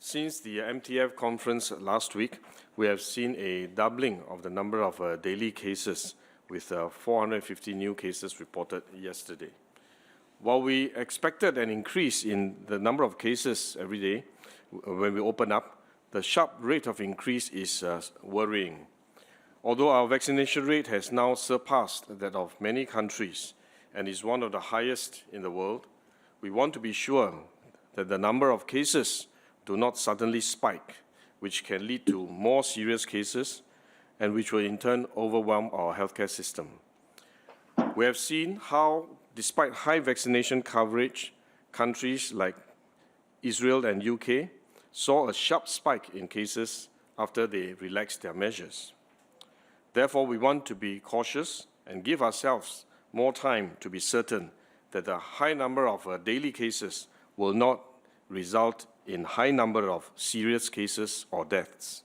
Since the MTF conference last week, we have seen a doubling of the number of daily cases, with 450 new cases reported yesterday. While we expected an increase in the number of cases every day when we open up, the sharp rate of increase is worrying. Although our vaccination rate has now surpassed that of many countries and is one of the highest in the world, we want to be sure that the number of cases do not suddenly spike, which can lead to more serious cases and which will in turn overwhelm our healthcare system. We have seen how, despite high vaccination coverage, countries like Israel and UK saw a sharp spike in cases after they relaxed their measures. Therefore, we want to be cautious and give ourselves more time to be certain that the high number of daily cases will not result in high number of serious cases or deaths.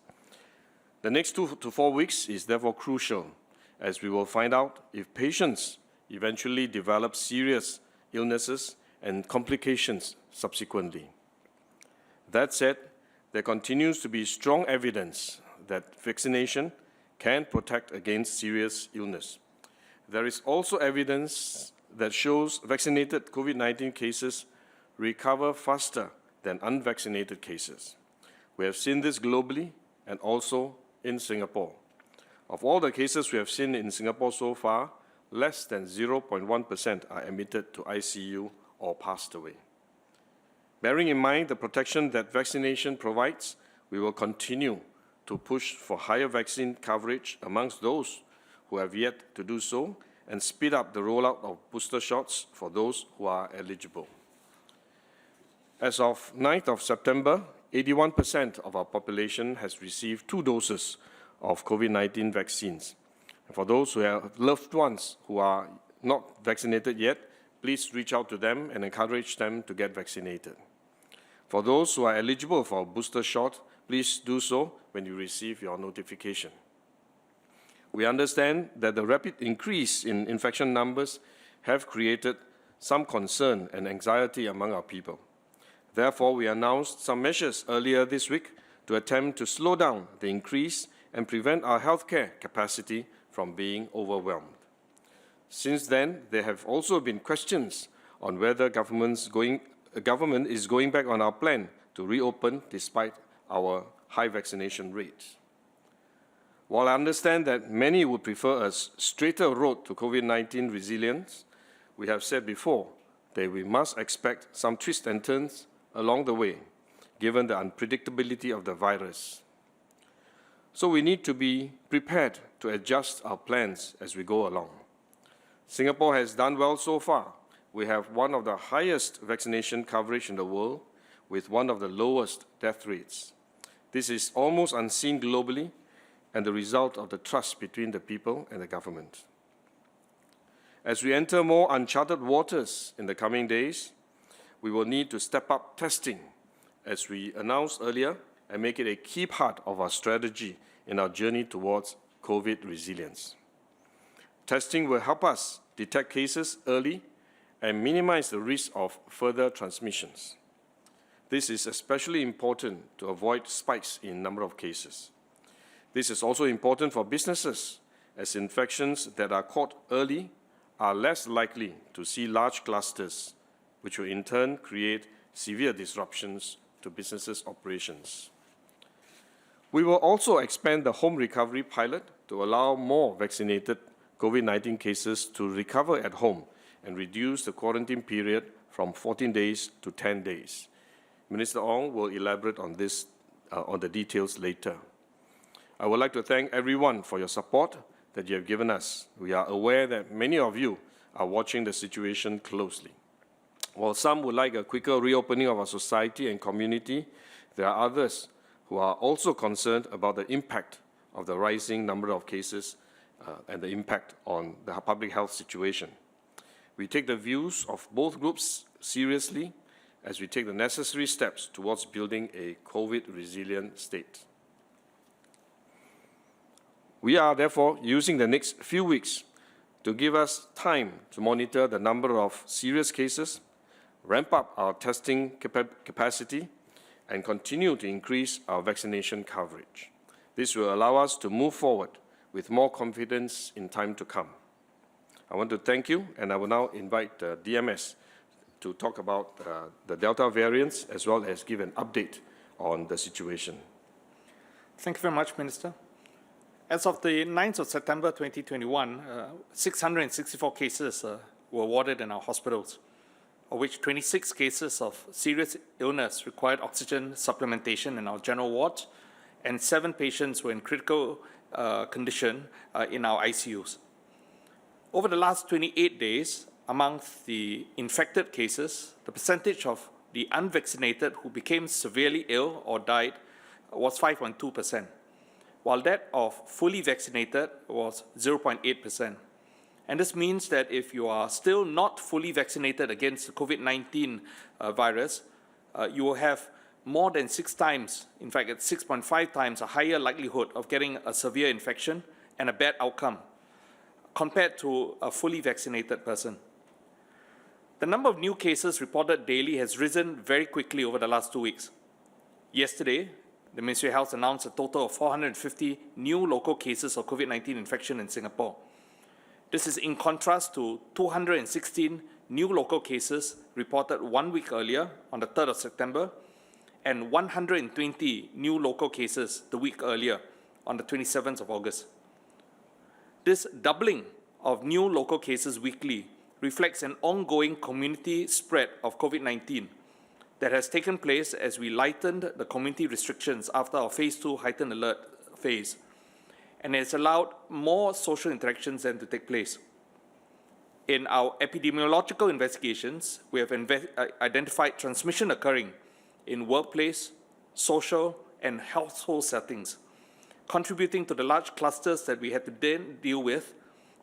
The next 2 to 4 weeks is therefore crucial, as we will find out if patients eventually develop serious illnesses and complications subsequently. That said, there continues to be strong evidence that vaccination can protect against serious illness. There is also evidence that shows vaccinated COVID-19 cases recover faster than unvaccinated cases. We have seen this globally and also in Singapore. Of all the cases we have seen in Singapore so far, less than 0.1% are admitted to ICU or passed away. Bearing in mind the protection that vaccination provides, we will continue to push for higher vaccine coverage amongst those who have yet to do so and speed up the rollout of booster shots for those who are eligible. As of 9th of September, 81% of our population has received 2 doses of COVID-19 vaccines. For those who have loved ones who are not vaccinated yet, please reach out to them and encourage them to get vaccinated. For those who are eligible for a booster shot, please do so when you receive your notification. We understand that the rapid increase in infection numbers have created some concern and anxiety among our people. Therefore, we announced some measures earlier this week to attempt to slow down the increase and prevent our healthcare capacity from being overwhelmed. Since then, there have also been questions on whether government is going back on our plan to reopen despite our high vaccination rates. While I understand that many would prefer a straighter road to COVID-19 resilience, we have said before that we must expect some twists and turns along the way, given the unpredictability of the virus. So we need to be prepared to adjust our plans as we go along. Singapore has done well so far. We have one of the highest vaccination coverage in the world, with one of the lowest death rates. This is almost unseen globally and the result of the trust between the people and the government. As we enter more uncharted waters in the coming days, we will need to step up testing, as we announced earlier, and make it a key part of our strategy in our journey towards COVID resilience. Testing will help us detect cases early and minimize the risk of further transmissions. This is especially important to avoid spikes in number of cases. This is also important for businesses, as infections that are caught early are less likely to see large clusters, which will in turn create severe disruptions to businesses' operations. We will also expand the home recovery pilot to allow more vaccinated COVID-19 cases to recover at home and reduce the quarantine period from 14 days to 10 days. Minister Ong will elaborate on this, on the details later. I would like to thank everyone for your support that you have given us. We are aware that many of you are watching the situation closely. While some would like a quicker reopening of our society and community, there are others who are also concerned about the impact of the rising number of cases and the impact on the public health situation. We take the views of both groups seriously as we take the necessary steps towards building a COVID-resilient state. We are therefore using the next few weeks to give us time to monitor the number of serious cases, ramp up our testing capacity, and continue to increase our vaccination coverage. This will allow us to move forward with more confidence in time to come. I want to thank you, and I will now invite DMS to talk about the Delta variants as well as give an update on the situation. Thank you very much, Minister. As of the 9th of September 2021, 664 cases were warded in our hospitals, of which 26 cases of serious illness required oxygen supplementation in our general wards, and 7 patients were in critical condition in our ICUs. Over the last 28 days, amongst the infected cases, the percentage of the unvaccinated who became severely ill or died was 5.2%, while that of fully vaccinated was 0.8%. And this means that if you are still not fully vaccinated against the COVID-19 virus, you will have more than 6 times, in fact, it's 6.5 times a higher likelihood of getting a severe infection and a bad outcome compared to a fully vaccinated person. The number of new cases reported daily has risen very quickly over the last 2 weeks. Yesterday, the Ministry of Health announced a total of 450 new local cases of COVID-19 infection in Singapore. This is in contrast to 216 new local cases reported 1 week earlier on the 3rd of September and 120 new local cases the week earlier on the 27th of August. This doubling of new local cases weekly reflects an ongoing community spread of COVID-19 that has taken place as we lightened the community restrictions after our phase 2 heightened alert phase, and has allowed more social interactions then to take place. In our epidemiological investigations, we have identified transmission occurring in workplace, social, and household settings, contributing to the large clusters that we had to then deal with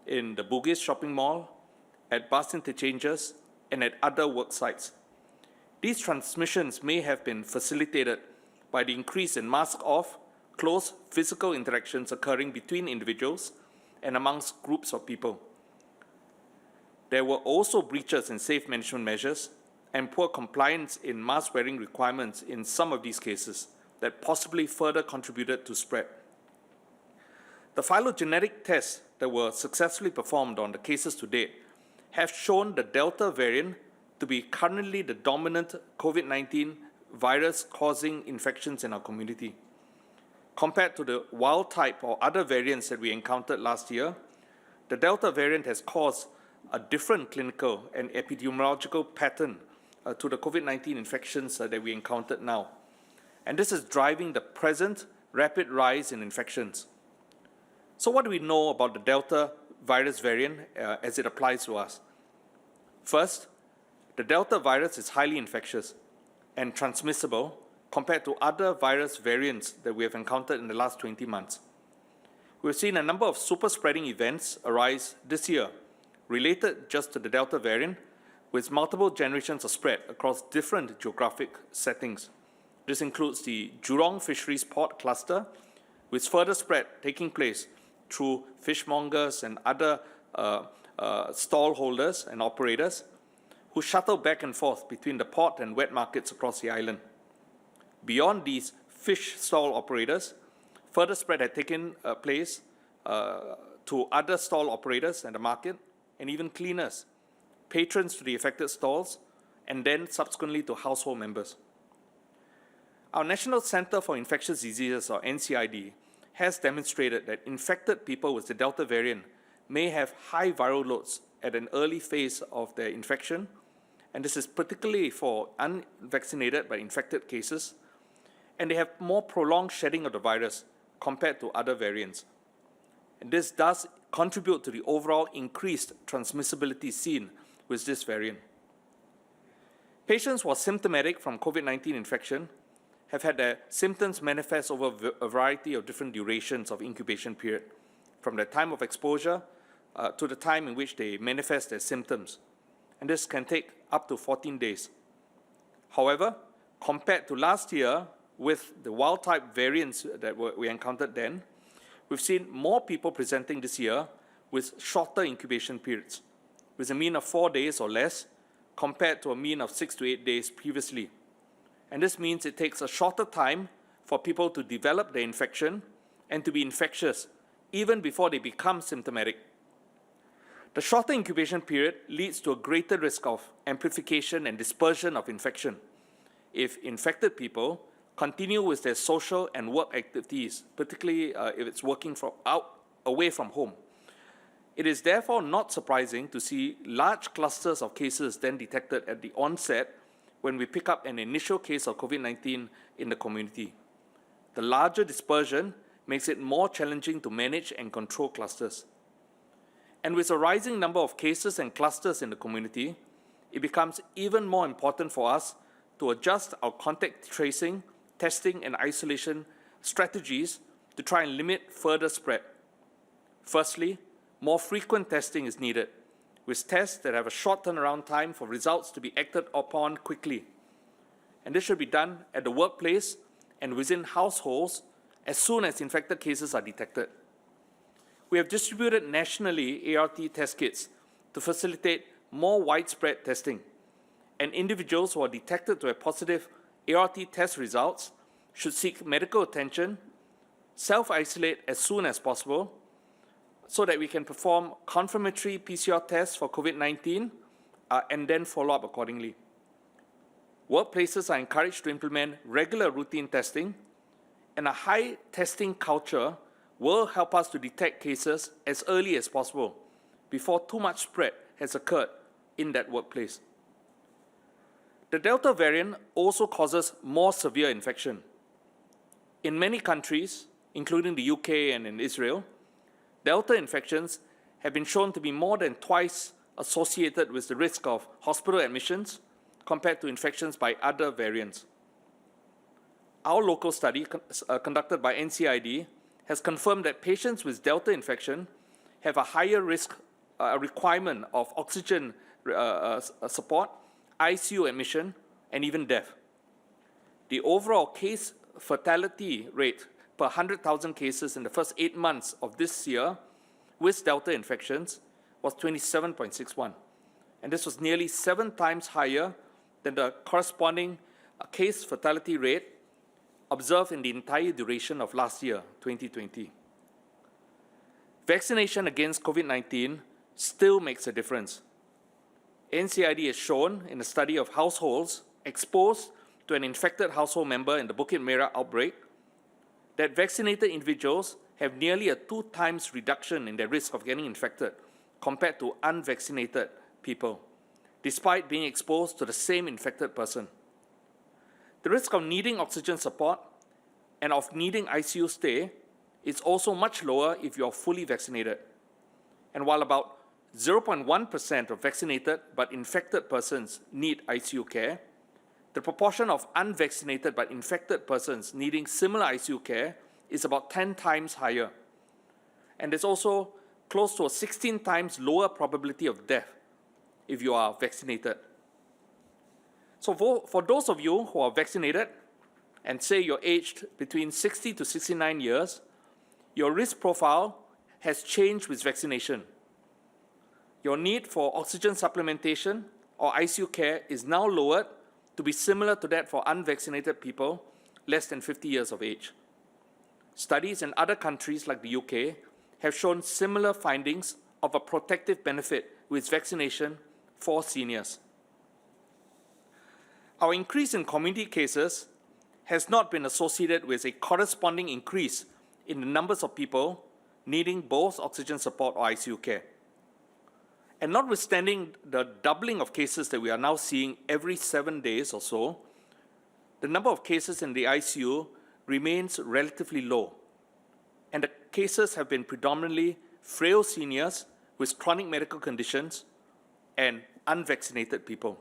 in the Bugis shopping mall, at bus interchanges, and at other work sites. These transmissions may have been facilitated by the increase in mask-off, close physical interactions occurring between individuals and amongst groups of people. There were also breaches in safe management measures and poor compliance in mask-wearing requirements in some of these cases that possibly further contributed to spread. The phylogenetic tests that were successfully performed on the cases to date have shown the Delta variant to be currently the dominant COVID-19 virus causing infections in our community. Compared to the wild type or other variants that we encountered last year, the Delta variant has caused a different clinical and epidemiological pattern to the COVID-19 infections that we encountered now. And this is driving the present rapid rise in infections. So what do we know about the Delta virus variant as it applies to us? First, the Delta virus is highly infectious and transmissible compared to other virus variants that we have encountered in the last 20 months. We've seen a number of super spreading events arise this year related just to the Delta variant, with multiple generations of spread across different geographic settings. This includes the Jurong Fisheries Port cluster, with further spread taking place through fishmongers and other stall holders and operators who shuttle back and forth between the port and wet markets across the island. Beyond these fish stall operators, further spread had taken place to other stall operators and the market, and even cleaners, patrons to the affected stalls, and then subsequently to household members. Our National Center for Infectious Diseases, or NCID, has demonstrated that infected people with the Delta variant may have high viral loads at an early phase of their infection, and this is particularly for unvaccinated but infected cases, and they have more prolonged shedding of the virus compared to other variants. And this does contribute to the overall increased transmissibility seen with this variant. Patients who are symptomatic from COVID-19 infection have had their symptoms manifest over a variety of different durations of incubation period, from the time of exposure to the time in which they manifest their symptoms. And this can take up to 14 days. However, compared to last year, with the wild-type variants that we encountered then, we've seen more people presenting this year with shorter incubation periods, with a mean of 4 days or less, compared to a mean of 6 to 8 days previously. And this means it takes a shorter time for people to develop the infection and to be infectious, even before they become symptomatic. The shorter incubation period leads to a greater risk of amplification and dispersion of infection if infected people continue with their social and work activities, particularly if it's working away from home. It is therefore not surprising to see large clusters of cases then detected at the onset when we pick up an initial case of COVID-19 in the community. The larger dispersion makes it more challenging to manage and control clusters. And with a rising number of cases and clusters in the community, it becomes even more important for us to adjust our contact tracing, testing, and isolation strategies to try and limit further spread. Firstly, more frequent testing is needed, with tests that have a short turnaround time for results to be acted upon quickly. And this should be done at the workplace and within households as soon as infected cases are detected. We have distributed nationally ART test kits to facilitate more widespread testing, and individuals who are detected to have positive ART test results should seek medical attention, self-isolate as soon as possible, so that we can perform confirmatory PCR tests for COVID-19 and then follow up accordingly. Workplaces are encouraged to implement regular routine testing, and a high testing culture will help us to detect cases as early as possible before too much spread has occurred in that workplace. The Delta variant also causes more severe infection. In many countries, including the UK and in Israel, Delta infections have been shown to be more than twice associated with the risk of hospital admissions compared to infections by other variants. Our local study conducted by NCID has confirmed that patients with Delta infection have a higher risk requirement of oxygen support, ICU admission, and even death. The overall case fatality rate per 100,000 cases in the first 8 months of this year with Delta infections was 27.61. And this was nearly 7 times higher than the corresponding case fatality rate observed in the entire duration of last year, 2020. Vaccination against COVID-19 still makes a difference. NCID has shown in a study of households exposed to an infected household member in the Bukit Merah outbreak that vaccinated individuals have nearly a 2 times reduction in their risk of getting infected compared to unvaccinated people, despite being exposed to the same infected person. The risk of needing oxygen support and of needing ICU stay is also much lower if you are fully vaccinated. And while about 0.1% of vaccinated but infected persons need ICU care, the proportion of unvaccinated but infected persons needing similar ICU care is about 10 times higher. And there's also close to a 16 times lower probability of death if you are vaccinated. So for those of you who are vaccinated and say you're aged between 60 to 69 years, your risk profile has changed with vaccination. Your need for oxygen supplementation or ICU care is now lowered to be similar to that for unvaccinated people less than 50 years of age. Studies in other countries like the UK have shown similar findings of a protective benefit with vaccination for seniors. Our increase in community cases has not been associated with a corresponding increase in the numbers of people needing both oxygen support or ICU care. And notwithstanding the doubling of cases that we are now seeing every 7 days or so, the number of cases in the ICU remains relatively low. And the cases have been predominantly frail seniors with chronic medical conditions and unvaccinated people.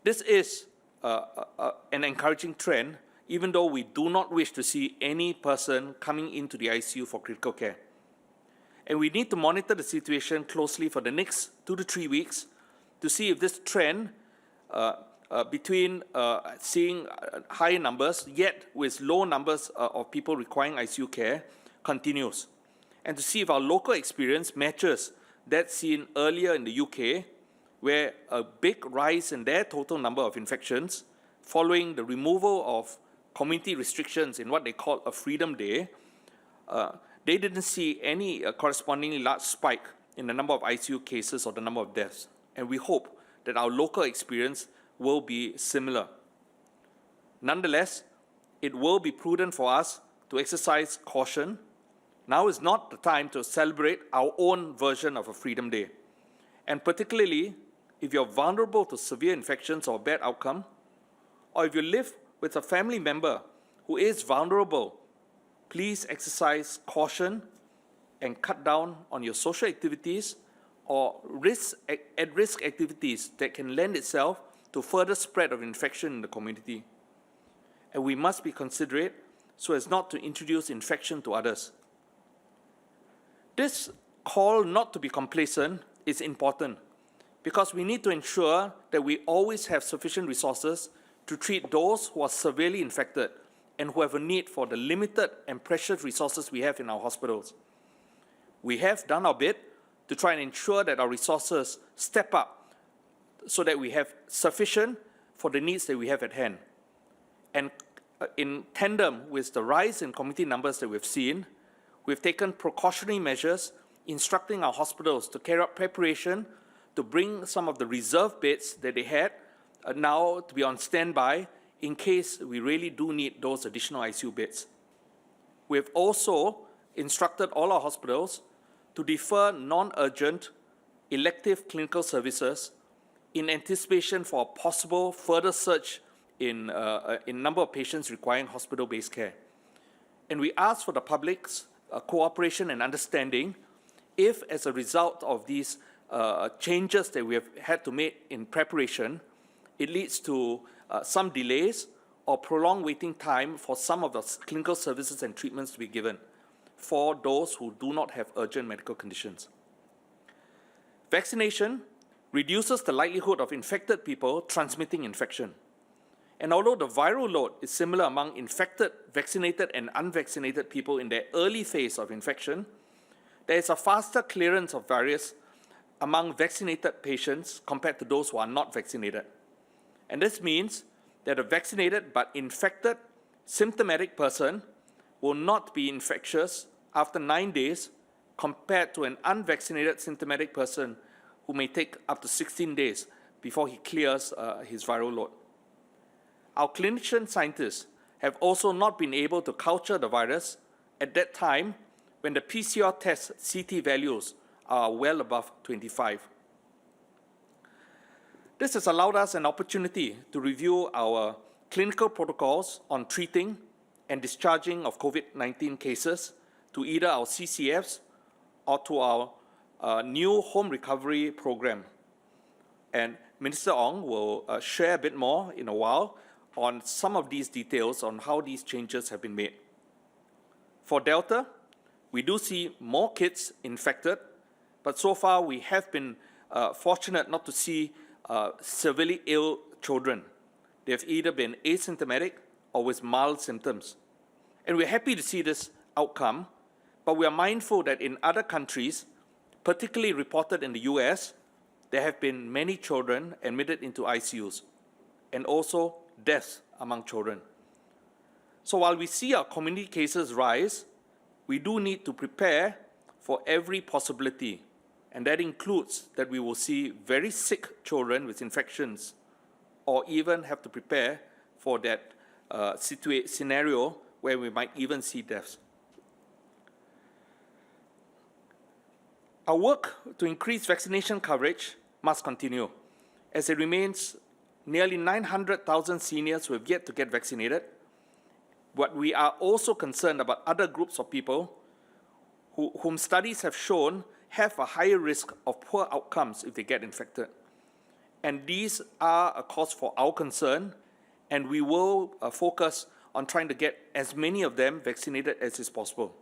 This is an encouraging trend, even though we do not wish to see any person coming into the ICU for critical care. And we need to monitor the situation closely for the next 2 to 3 weeks to see if this trend between seeing high numbers, yet with low numbers of people requiring ICU care, continues. And to see if our local experience matches that seen earlier in the UK, where a big rise in their total number of infections following the removal of community restrictions in what they call a Freedom Day, they didn't see any correspondingly large spike in the number of ICU cases or the number of deaths. And we hope that our local experience will be similar. Nonetheless, it will be prudent for us to exercise caution. Now is not the time to celebrate our own version of a Freedom Day. And particularly, if you're vulnerable to severe infections or bad outcome, or if you live with a family member who is vulnerable, please exercise caution and cut down on your social activities or at-risk activities that can lend itself to further spread of infection in the community. And we must be considerate so as not to introduce infection to others. This call not to be complacent is important because we need to ensure that we always have sufficient resources to treat those who are severely infected and who have a need for the limited and precious resources we have in our hospitals. We have done our bit to try and ensure that our resources step up so that we have sufficient for the needs that we have at hand. And in tandem with the rise in community numbers that we've seen, we've taken precautionary measures instructing our hospitals to carry out preparation to bring some of the reserve beds that they had now to be on standby in case we really do need those additional ICU beds. We've also instructed all our hospitals to defer non-urgent elective clinical services in anticipation for a possible further surge in number of patients requiring hospital-based care. And we ask for the public's cooperation and understanding if, as a result of these changes that we have had to make in preparation, it leads to some delays or prolonged waiting time for some of the clinical services and treatments to be given for those who do not have urgent medical conditions. Vaccination reduces the likelihood of infected people transmitting infection. And although the viral load is similar among infected, vaccinated, and unvaccinated people in their early phase of infection, there is a faster clearance of virus among vaccinated patients compared to those who are not vaccinated. And this means that a vaccinated but infected symptomatic person will not be infectious after 9 days compared to an unvaccinated symptomatic person who may take up to 16 days before he clears his viral load. Our clinician scientists have also not been able to culture the virus at that time when the PCR test CT values are well above 25. This has allowed us an opportunity to review our clinical protocols on treating and discharging of COVID-19 cases to either our CCFs or to our new home recovery program. And Minister Ong will share a bit more in a while on some of these details on how these changes have been made. For Delta, we do see more kids infected, but so far we have been fortunate not to see severely ill children. They have either been asymptomatic or with mild symptoms. And we're happy to see this outcome, but we are mindful that in other countries, particularly reported in the US, there have been many children admitted into ICUs and also deaths among children. So while we see our community cases rise, we do need to prepare for every possibility, and that includes that we will see very sick children with infections or even have to prepare for that scenario where we might even see deaths. Our work to increase vaccination coverage must continue, as it remains nearly 900,000 seniors who have yet to get vaccinated. But we are also concerned about other groups of people whom studies have shown have a higher risk of poor outcomes if they get infected. And these are a cause for our concern, and we will focus on trying to get as many of them vaccinated as is possible.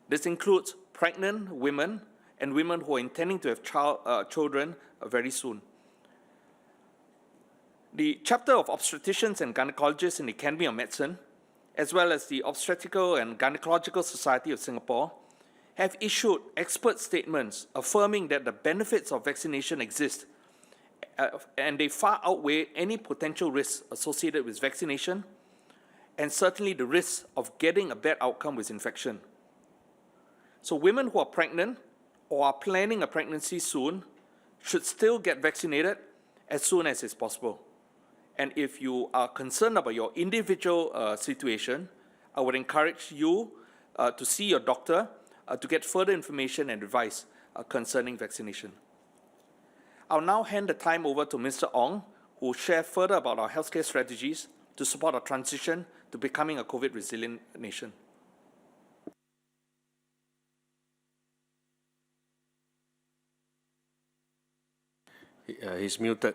This includes pregnant women and women who are intending to have children very soon. The chapter of obstetricians and gynecologists in the Academy of Medicine, as well as the Obstetrical and Gynecological Society of Singapore, have issued expert statements affirming that the benefits of vaccination exist and they far outweigh any potential risks associated with vaccination, and certainly the risk of getting a bad outcome with infection. So women who are pregnant or are planning a pregnancy soon should still get vaccinated as soon as is possible. And if you are concerned about your individual situation, I would encourage you to see your doctor to get further information and advice concerning vaccination. I'll now hand the time over to Mr. Ong, who will share further about our healthcare strategies to support our transition to becoming a COVID-resilient nation. He's muted.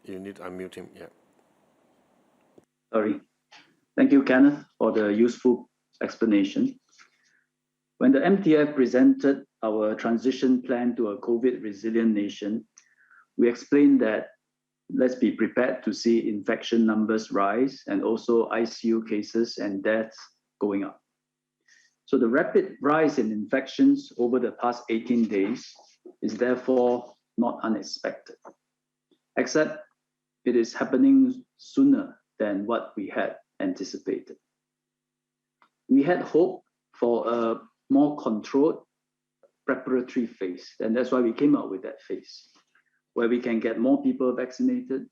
You need to unmute him, yeah. Sorry. Thank you, Kenneth, for the useful explanation. When the MTF presented our transition plan to a COVID-resilient nation, we explained that let's be prepared to see infection numbers rise and also ICU cases and deaths going up. So the rapid rise in infections over the past 18 days is therefore not unexpected, except it is happening sooner than what we had anticipated. We had hoped for a more controlled preparatory phase, and that's why we came up with that phase, where we can get more people vaccinated,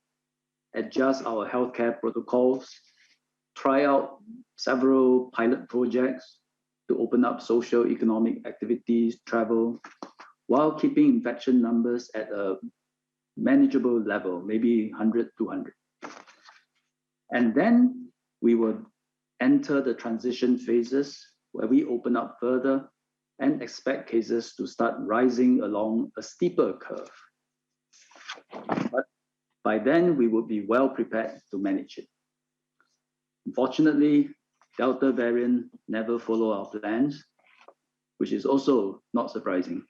adjust our healthcare protocols, try out several pilot projects to open up social economic activities, travel, while keeping infection numbers at a manageable level, maybe 100, 200. And then we would enter the transition phases where we open up further and expect cases to start rising along a steeper curve. But by then, we would be well prepared to manage it. Unfortunately, Delta variant never followed our plans, which is also not surprising.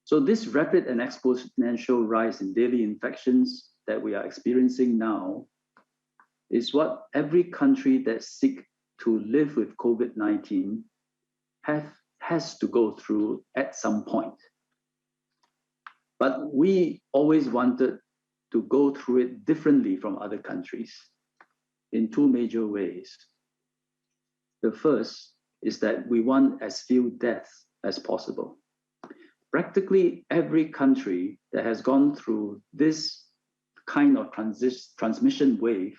So this rapid and exponential rise in daily infections that we are experiencing now is what every country that seeks to live with COVID-19 has to go through at some point. But we always wanted to go through it differently from other countries in two major ways. The first is that we want as few deaths as possible. Practically every country that has gone through this kind of transmission wave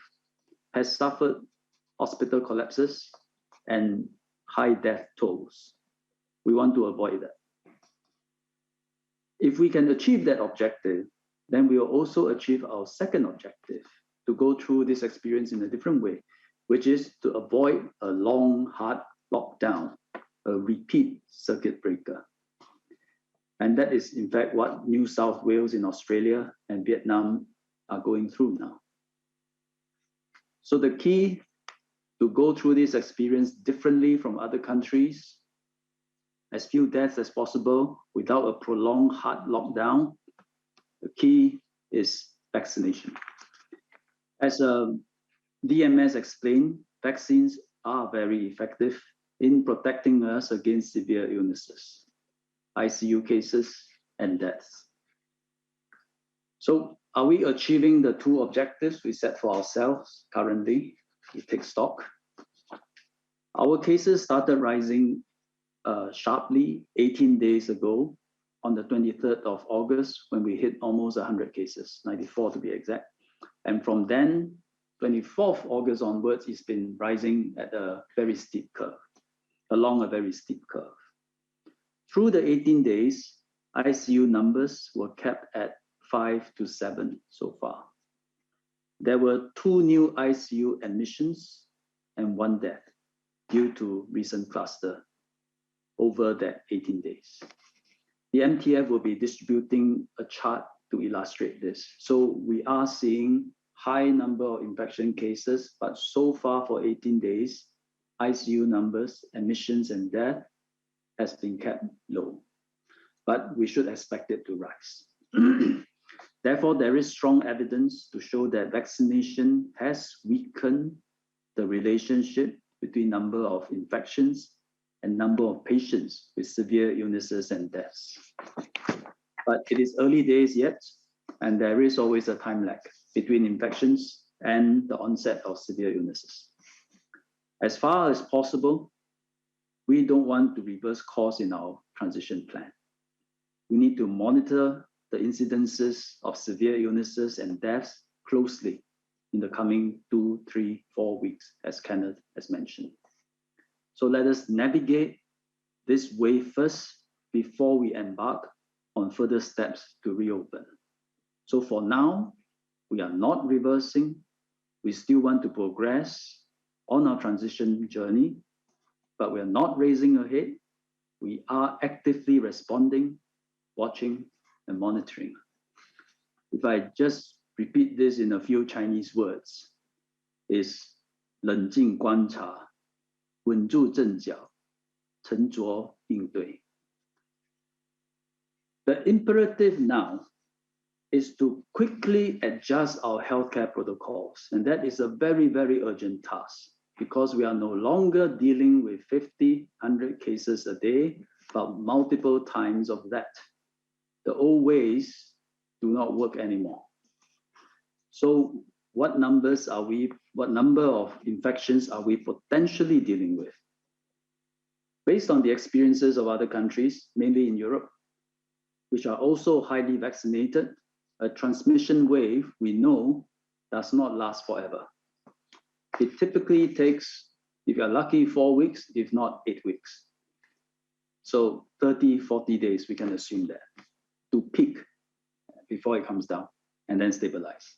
has suffered hospital collapses and high death tolls. We want to avoid that. If we can achieve that objective, then we will also achieve our second objective, to go through this experience in a different way, which is to avoid a long, hard lockdown, a repeat circuit breaker. And that is, in fact, what New South Wales in Australia and Vietnam are going through now. So the key to go through this experience differently from other countries, as few deaths as possible without a prolonged hard lockdown, the key is vaccination. As DMS explained, vaccines are very effective in protecting us against severe illnesses, ICU cases, and deaths. So are we achieving the two objectives we set for ourselves currently? We take stock. Our cases started rising sharply 18 days ago on the 23rd of August when we hit almost 100 cases, 94 to be exact. And from then, 24th August onwards, it's been rising at a very steep curve, along a very steep curve. Through the 18 days, ICU numbers were kept at 5 to 7 so far. There were 2 new ICU admissions and 1 death due to recent cluster over that 18 days. The MTF will be distributing a chart to illustrate this. So we are seeing high number of infection cases, but so far for 18 days, ICU numbers, admissions, and death has been kept low. But we should expect it to rise. Therefore, there is strong evidence to show that vaccination has weakened the relationship between number of infections and number of patients with severe illnesses and deaths. But it is early days yet, and there is always a time lag between infections and the onset of severe illnesses. As far as possible, we don't want to reverse course in our transition plan. We need to monitor the incidences of severe illnesses and deaths closely in the coming 2, 3, 4 weeks, as Kenneth has mentioned. So let us navigate this wave first before we embark on further steps to reopen. So for now, we are not reversing. We still want to progress on our transition journey, but we are not racing ahead. We are actively responding, watching, and monitoring. If I just repeat this in a few Chinese words, is 冷静观察, 稳住阵脚, 沉着应对. The imperative now is to quickly adjust our healthcare protocols. And that is a very, very urgent task because we are no longer dealing with 50, 100 cases a day, but multiple times of that. The old ways do not work anymore. So what number of infections are we potentially dealing with? Based on the experiences of other countries, mainly in Europe, which are also highly vaccinated, a transmission wave, we know, does not last forever. It typically takes, if you're lucky, 4 weeks, if not 8 weeks. So 30, 40 days, we can assume that, to peak before it comes down and then stabilize.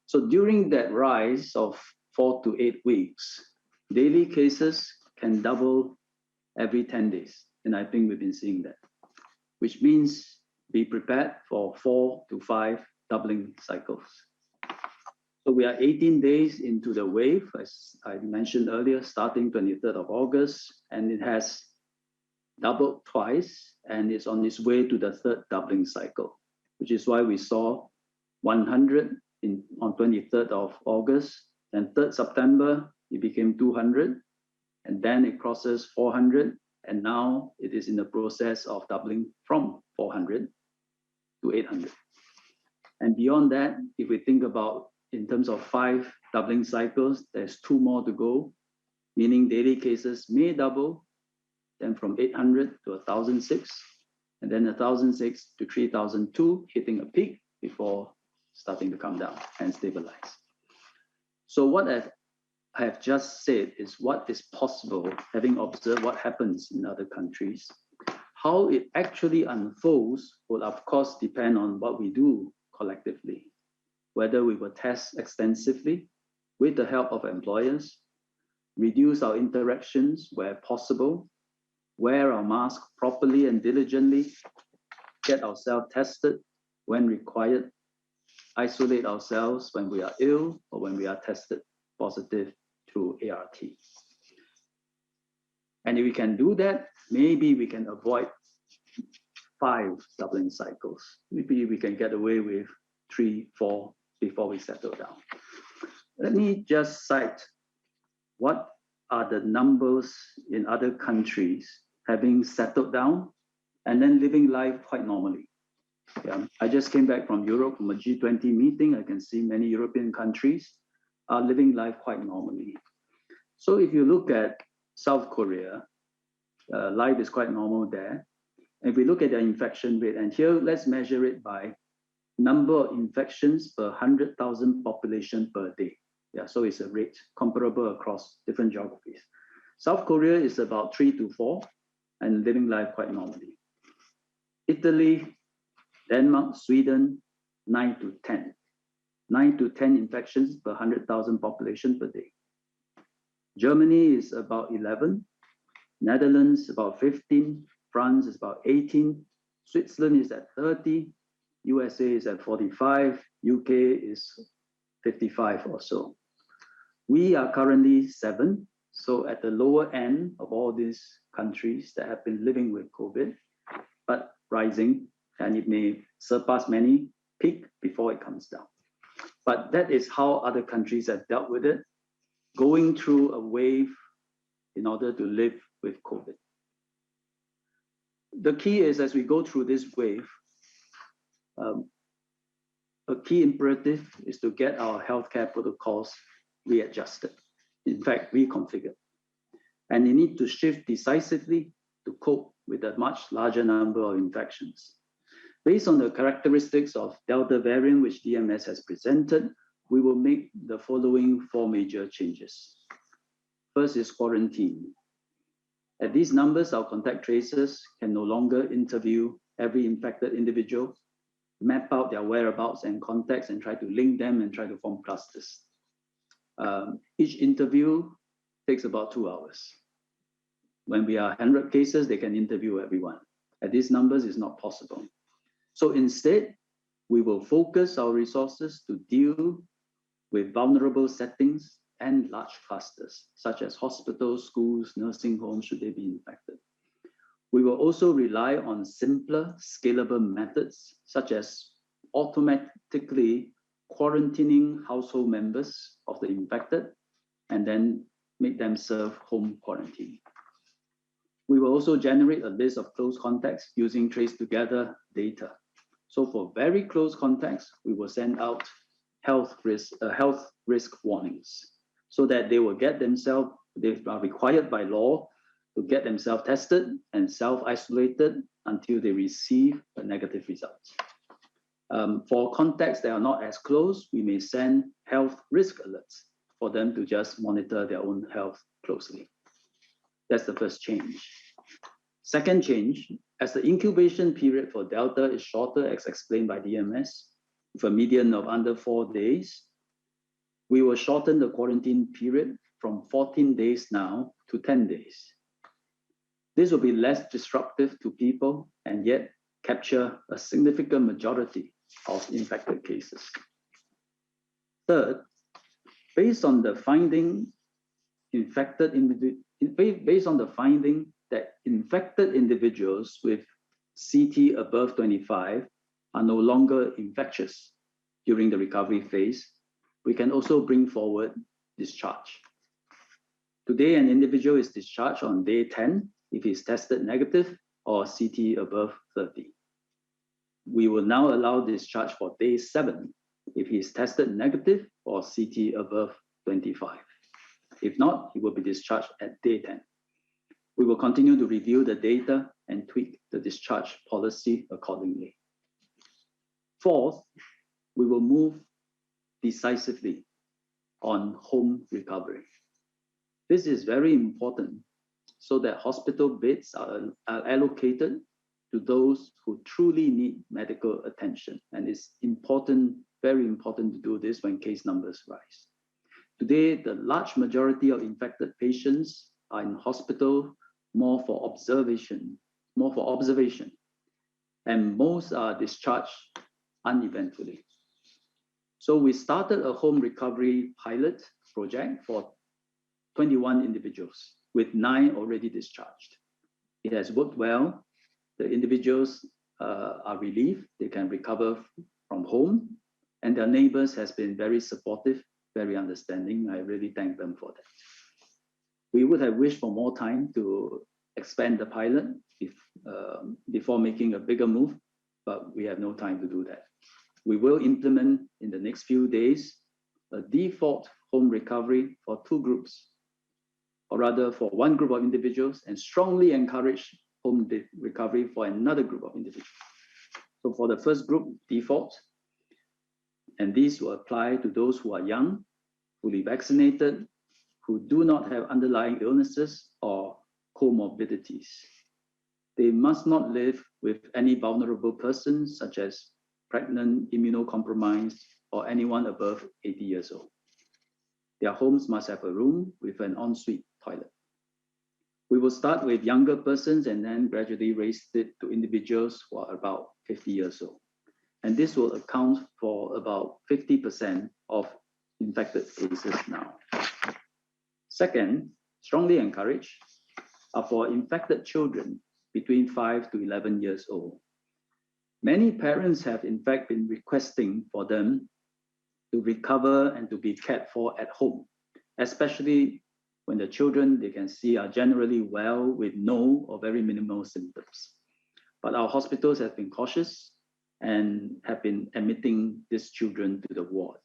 So during that rise of 4 to 8 weeks, daily cases can double every 10 days. And I think we've been seeing that, which means be prepared for 4 to 5 doubling cycles. So we are 18 days into the wave, as I mentioned earlier, starting 23rd of August, and it has doubled twice, and it's on its way to the third doubling cycle, which is why we saw 100 on 23rd of August, and 3rd September, it became 200, and then it crosses 400, and now it is in the process of doubling from 400 to 800. And beyond that, if we think about in terms of 5 doubling cycles, there's 2 more to go, meaning daily cases may double, then from 800 to 1,006, and then 1,006 to 3,002, hitting a peak before starting to come down and stabilize. So what I have just said is what is possible, having observed what happens in other countries. How it actually unfolds will of course depend on what we do collectively, whether we will test extensively with the help of employers, reduce our interactions where possible, wear our mask properly and diligently, get ourselves tested when required, isolate ourselves when we are ill or when we are tested positive through ART. And if we can do that, maybe we can avoid 5 doubling cycles. Maybe we can get away with 3, 4 before we settle down. Let me just cite what are the numbers in other countries having settled down and then living life quite normally. Yeah, I just came back from Europe from a G20 meeting. I can see many European countries are living life quite normally. So if you look at South Korea, life is quite normal there. If we look at the infection rate, and here let's measure it by number of infections per 100,000 population per day. Yeah, so it's a rate comparable across different geographies. South Korea is about 3 to 4 and living life quite normally. Italy, Denmark, Sweden, 9 to 10. 9 to 10 infections per 100,000 population per day. Germany is about 11, Netherlands about 15, France is about 18, Switzerland is at 30, USA is at 45, UK is 55 or so. We are currently 7, so at the lower end of all these countries that have been living with COVID, but rising, and it may surpass many, peak before it comes down. But that is how other countries have dealt with it, going through a wave in order to live with COVID. The key is as we go through this wave, a key imperative is to get our healthcare protocols readjusted, in fact, reconfigured. And they need to shift decisively to cope with a much larger number of infections. Based on the characteristics of Delta variant, which DMS has presented, we will make the following 4 major changes. First is quarantine. At these numbers, our contact tracers can no longer interview every infected individual, map out their whereabouts and contacts and try to link them and try to form clusters. Each interview takes about 2 hours. When we are 100 cases, they can interview everyone. At these numbers, it's not possible. So instead, we will focus our resources to deal with vulnerable settings and large clusters, such as hospitals, schools, nursing homes, should they be infected. We will also rely on simpler, scalable methods, such as automatically quarantining household members of the infected and then make them serve home quarantine. We will also generate a list of close contacts using trace together data. So for very close contacts, we will send out health risk warnings so that they will get themselves, they are required by law to get themselves tested and self-isolated until they receive a negative result. For contacts that are not as close, we may send health risk alerts for them to just monitor their own health closely. That's the first change. Second change, as the incubation period for Delta is shorter, as explained by DMS, with a median of under 4 days, we will shorten the quarantine period from 14 days now to 10 days. This will be less disruptive to people and yet capture a significant majority of infected cases. Third, based on the finding that infected individuals with CT above 25 are no longer infectious during the recovery phase, we can also bring forward discharge. Today, an individual is discharged on day 10 if he's tested negative or CT above 30. We will now allow discharge for day 7 if he is tested negative or CT above 25. If not, he will be discharged at day 10. We will continue to review the data and tweak the discharge policy accordingly. Fourth, we will move decisively on home recovery. This is very important so that hospital beds are allocated to those who truly need medical attention. And it's important, very important to do this when case numbers rise. Today, the large majority of infected patients are in hospital more for observation, and most are discharged uneventfully. So we started a home recovery pilot project for 21 individuals, with 9 already discharged. It has worked well. The individuals are relieved, they can recover from home, and their neighbors has been very supportive, very understanding. I really thank them for that. We would have wished for more time to expand the pilot before making a bigger move, but we have no time to do that. We will implement in the next few days a default home recovery for 2 groups, or rather for 1 group of individuals, and strongly encourage home recovery for another group of individuals. So for the first group, default, and these will apply to those who are young, fully vaccinated, who do not have underlying illnesses or comorbidities. They must not live with any vulnerable persons, such as pregnant, immunocompromised, or anyone above 80 years old. Their homes must have a room with an ensuite toilet. We will start with younger persons and then gradually raise it to individuals who are about 50 years old. And this will account for about 50% of infected cases now. Second, strongly encourage are for infected children between 5 to 11 years old. Many parents have in fact been requesting for them to recover and to be cared for at home, especially when the children they can see are generally well with no or very minimal symptoms. But our hospitals have been cautious and have been admitting these children to the ward.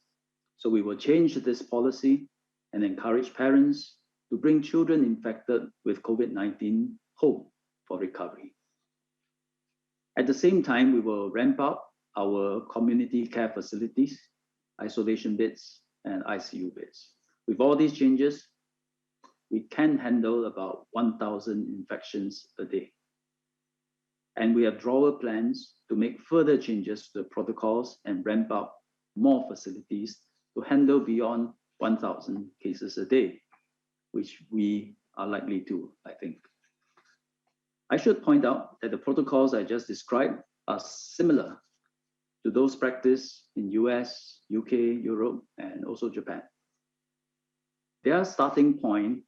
So we will change this policy and encourage parents to bring children infected with COVID-19 home for recovery. At the same time, we will ramp up our community care facilities, isolation beds, and ICU beds. With all these changes, we can handle about 1,000 infections a day. And we have drawn plans to make further changes to the protocols and ramp up more facilities to handle beyond 1,000 cases a day, which we are likely to, I think. I should point out that the protocols I just described are similar to those practiced in US, UK, Europe, and also Japan. Their starting point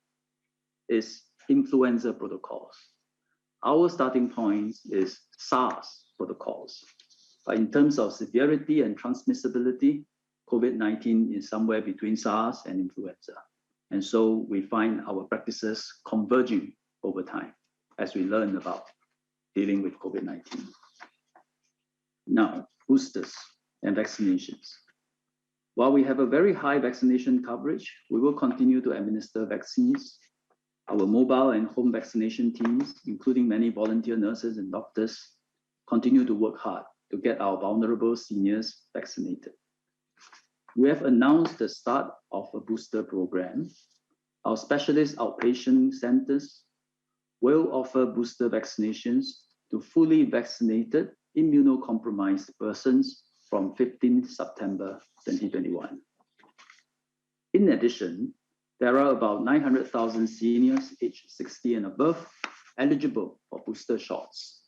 is influenza protocols. Our starting point is SARS protocols. But in terms of severity and transmissibility, COVID-19 is somewhere between SARS and influenza. And so we find our practices converging over time as we learn about dealing with COVID-19. Now, boosters and vaccinations. While we have a very high vaccination coverage, we will continue to administer vaccines. Our mobile and home vaccination teams, including many volunteer nurses and doctors, continue to work hard to get our vulnerable seniors vaccinated. We have announced the start of a booster program. Our specialist outpatient centers will offer booster vaccinations to fully vaccinated immunocompromised persons from 15 September 2021. In addition, there are about 900,000 seniors aged 60 and above eligible for booster shots.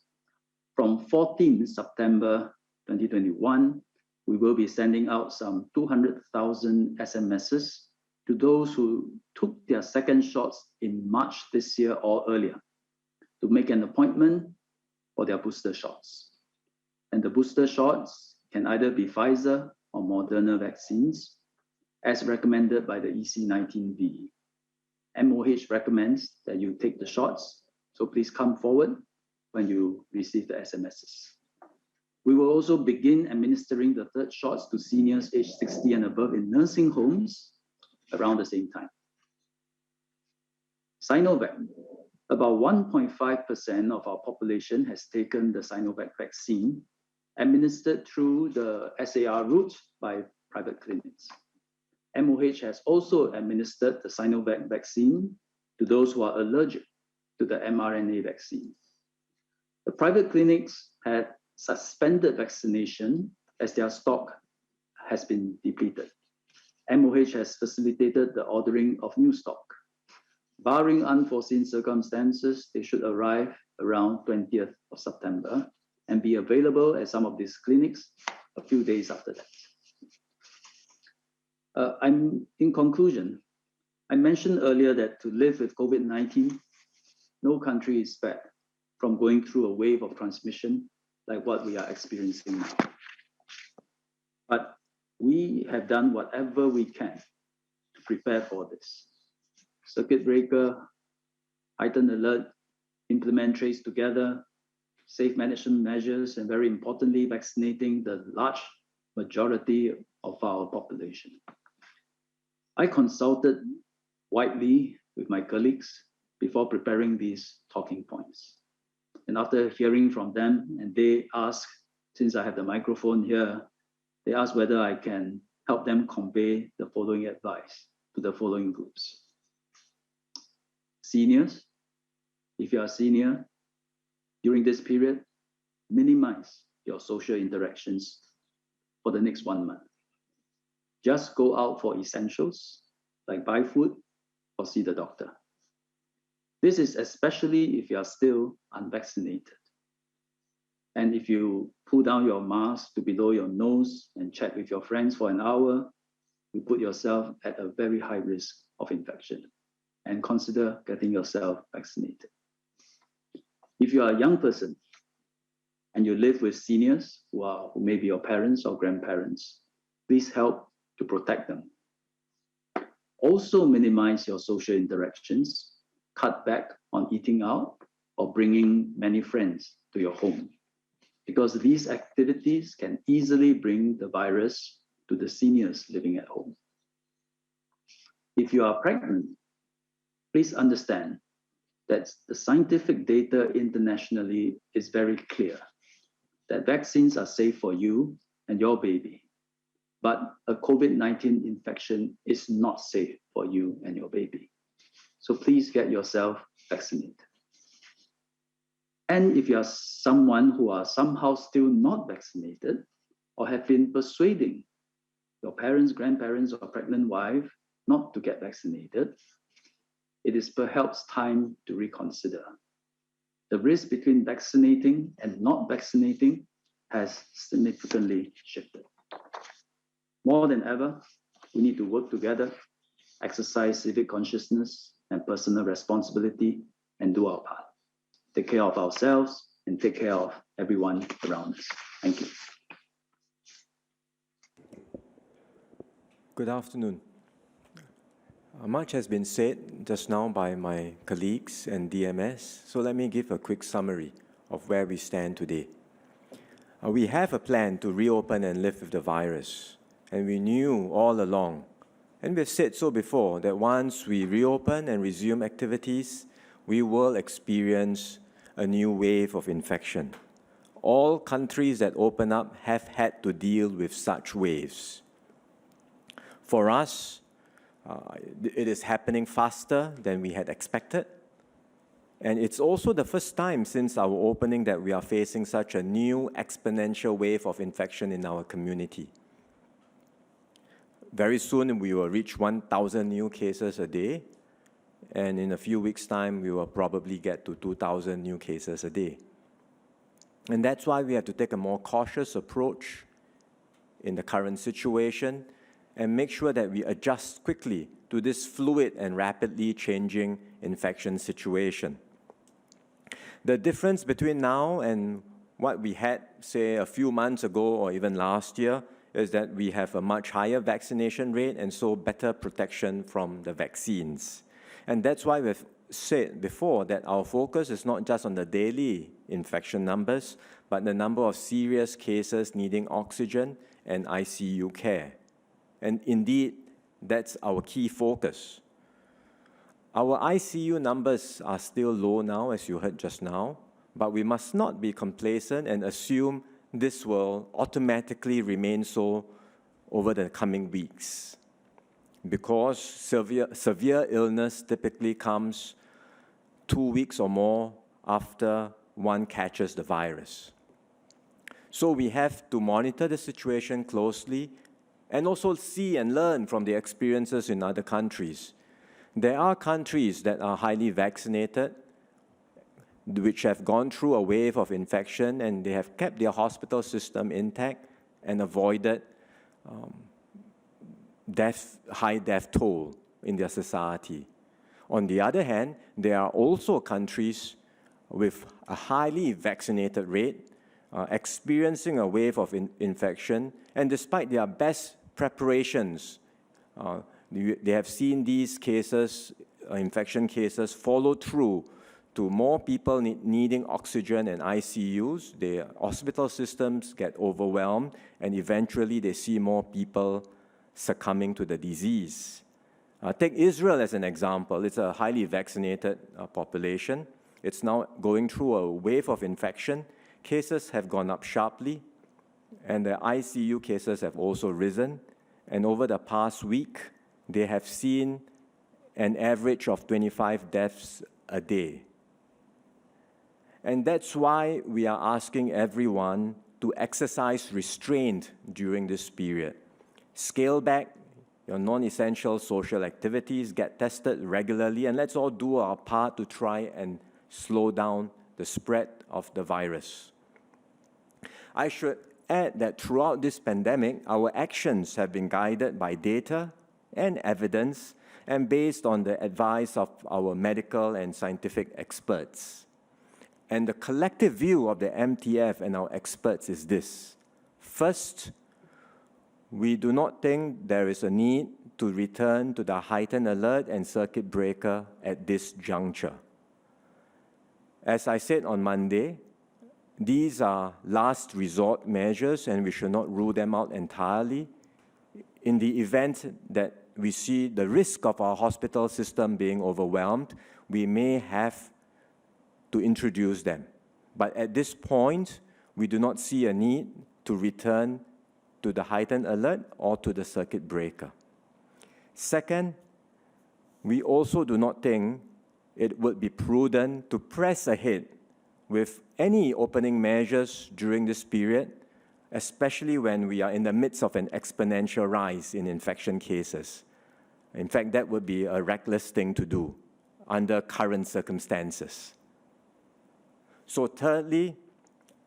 From 14 September 2021, we will be sending out some 200,000 SMSs to those who took their second shots in March this year or earlier to make an appointment for their booster shots. And the booster shots can either be Pfizer or Moderna vaccines, as recommended by the EC19V. MOH recommends that you take the shots, so please come forward when you receive the SMSs. We will also begin administering the third shots to seniors aged 60 and above in nursing homes around the same time. Sinovac. About 1.5% of our population has taken the Sinovac vaccine, administered through the SAR route by private clinics. MOH has also administered the Sinovac vaccine to those who are allergic to the mRNA vaccine. The private clinics had suspended vaccination as their stock has been depleted. MOH has facilitated the ordering of new stock. Barring unforeseen circumstances, they should arrive around 20th of September and be available at some of these clinics a few days after that. In conclusion, I mentioned earlier that to live with COVID-19, no country is spared from going through a wave of transmission like what we are experiencing now. But we have done whatever we can to prepare for this. Circuit breaker, heightened alert, implement trace together, safe management measures, and very importantly, vaccinating the large majority of our population. I consulted widely with my colleagues before preparing these talking points. And after hearing from them, and they asked, since I have the microphone here, they asked whether I can help them convey the following advice to the following groups. Seniors, if you are a senior, during this period, minimize your social interactions for the next 1 month. Just go out for essentials, like buy food or see the doctor. This is especially if you are still unvaccinated. And if you pull down your mask to below your nose and chat with your friends for an hour, you put yourself at a very high risk of infection, and consider getting yourself vaccinated. If you are a young person and you live with seniors who may be your parents or grandparents, please help to protect them. Also minimize your social interactions, cut back on eating out or bringing many friends to your home. because these activities can easily bring the virus to the seniors living at home. If you are pregnant, please understand that the scientific data internationally is very clear that vaccines are safe for you and your baby, but a COVID-19 infection is not safe for you and your baby. So please get yourself vaccinated. And if you are someone who are somehow still not vaccinated or have been persuading your parents, grandparents, or pregnant wife not to get vaccinated, it is perhaps time to reconsider. The risk between vaccinating and not vaccinating has significantly shifted. More than ever, we need to work together, exercise civic consciousness and personal responsibility, and do our part. Take care of ourselves and take care of everyone around us. Thank you. Good afternoon. Much has been said just now by my colleagues and DMS, so let me give a quick summary of where we stand today. We have a plan to reopen and live with the virus, and we knew all along, and we've said so before, that once we reopen and resume activities, we will experience a new wave of infection. All countries that open up have had to deal with such waves. For us, it is happening faster than we had expected. And it's also the first time since our opening that we are facing such a new exponential wave of infection in our community. Very soon, we will reach 1,000 new cases a day. And in a few weeks' time, we will probably get to 2,000 new cases a day. And that's why we have to take a more cautious approach in the current situation and make sure that we adjust quickly to this fluid and rapidly changing infection situation. The difference between now and what we had, say, a few months ago or even last year is that we have a much higher vaccination rate and so better protection from the vaccines. And that's why we've said before that our focus is not just on the daily infection numbers, but the number of serious cases needing oxygen and ICU care. And indeed, that's our key focus. Our ICU numbers are still low now, as you heard just now, but we must not be complacent and assume this will automatically remain so over the coming weeks, because severe illness typically comes 2 weeks or more after one catches the virus. So we have to monitor the situation closely and also see and learn from the experiences in other countries. There are countries that are highly vaccinated, which have gone through a wave of infection, and they have kept their hospital system intact and avoided high death toll in their society. On the other hand, there are also countries with a highly vaccinated rate, experiencing a wave of infection, and despite their best preparations, they have seen these cases, infection cases, follow through to more people needing oxygen and ICUs. The hospital systems get overwhelmed, and eventually they see more people succumbing to the disease. Take Israel as an example. It's a highly vaccinated population. It's now going through a wave of infection. Cases have gone up sharply, and the ICU cases have also risen. And over the past week, they have seen an average of 25 deaths a day. And that's why we are asking everyone to exercise restraint during this period. Scale back your non-essential social activities, get tested regularly, and let's all do our part to try and slow down the spread of the virus. I should add that throughout this pandemic, our actions have been guided by data and evidence and based on the advice of our medical and scientific experts. And the collective view of the MTF and our experts is this. First, we do not think there is a need to return to the heightened alert and circuit breaker at this juncture. As I said on Monday, these are last resort measures and we should not rule them out entirely. In the event that we see the risk of our hospital system being overwhelmed, we may have to introduce them. But at this point, we do not see a need to return to the heightened alert or to the circuit breaker. Second, we also do not think it would be prudent to press ahead with any opening measures during this period, especially when we are in the midst of an exponential rise in infection cases. In fact, that would be a reckless thing to do under current circumstances. So thirdly,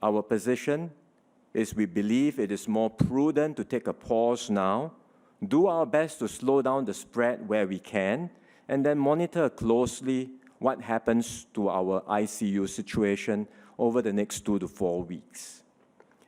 our position is we believe it is more prudent to take a pause now, do our best to slow down the spread where we can, and then monitor closely what happens to our ICU situation over the next 2 to 4 weeks.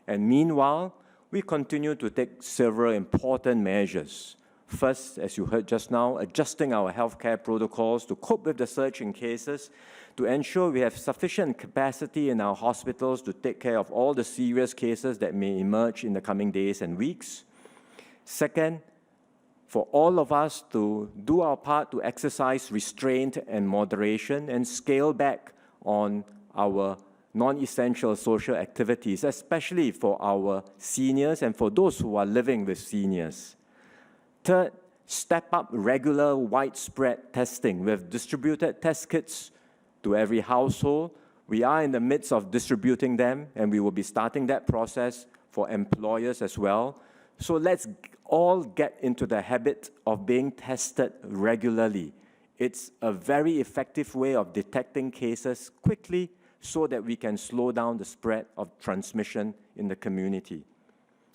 And meanwhile, we continue to take several important measures. First, as you heard just now, adjusting our healthcare protocols to cope with the surge in cases, to ensure we have sufficient capacity in our hospitals to take care of all the serious cases that may emerge in the coming days and weeks. Second, for all of us to do our part to exercise restraint and moderation and scale back on our non-essential social activities, especially for our seniors and for those who are living with seniors. Third, step up regular widespread testing with distributed test kits to every household. We are in the midst of distributing them, and we will be starting that process for employers as well. So let's all get into the habit of being tested regularly. It's a very effective way of detecting cases quickly so that we can slow down the spread of transmission in the community.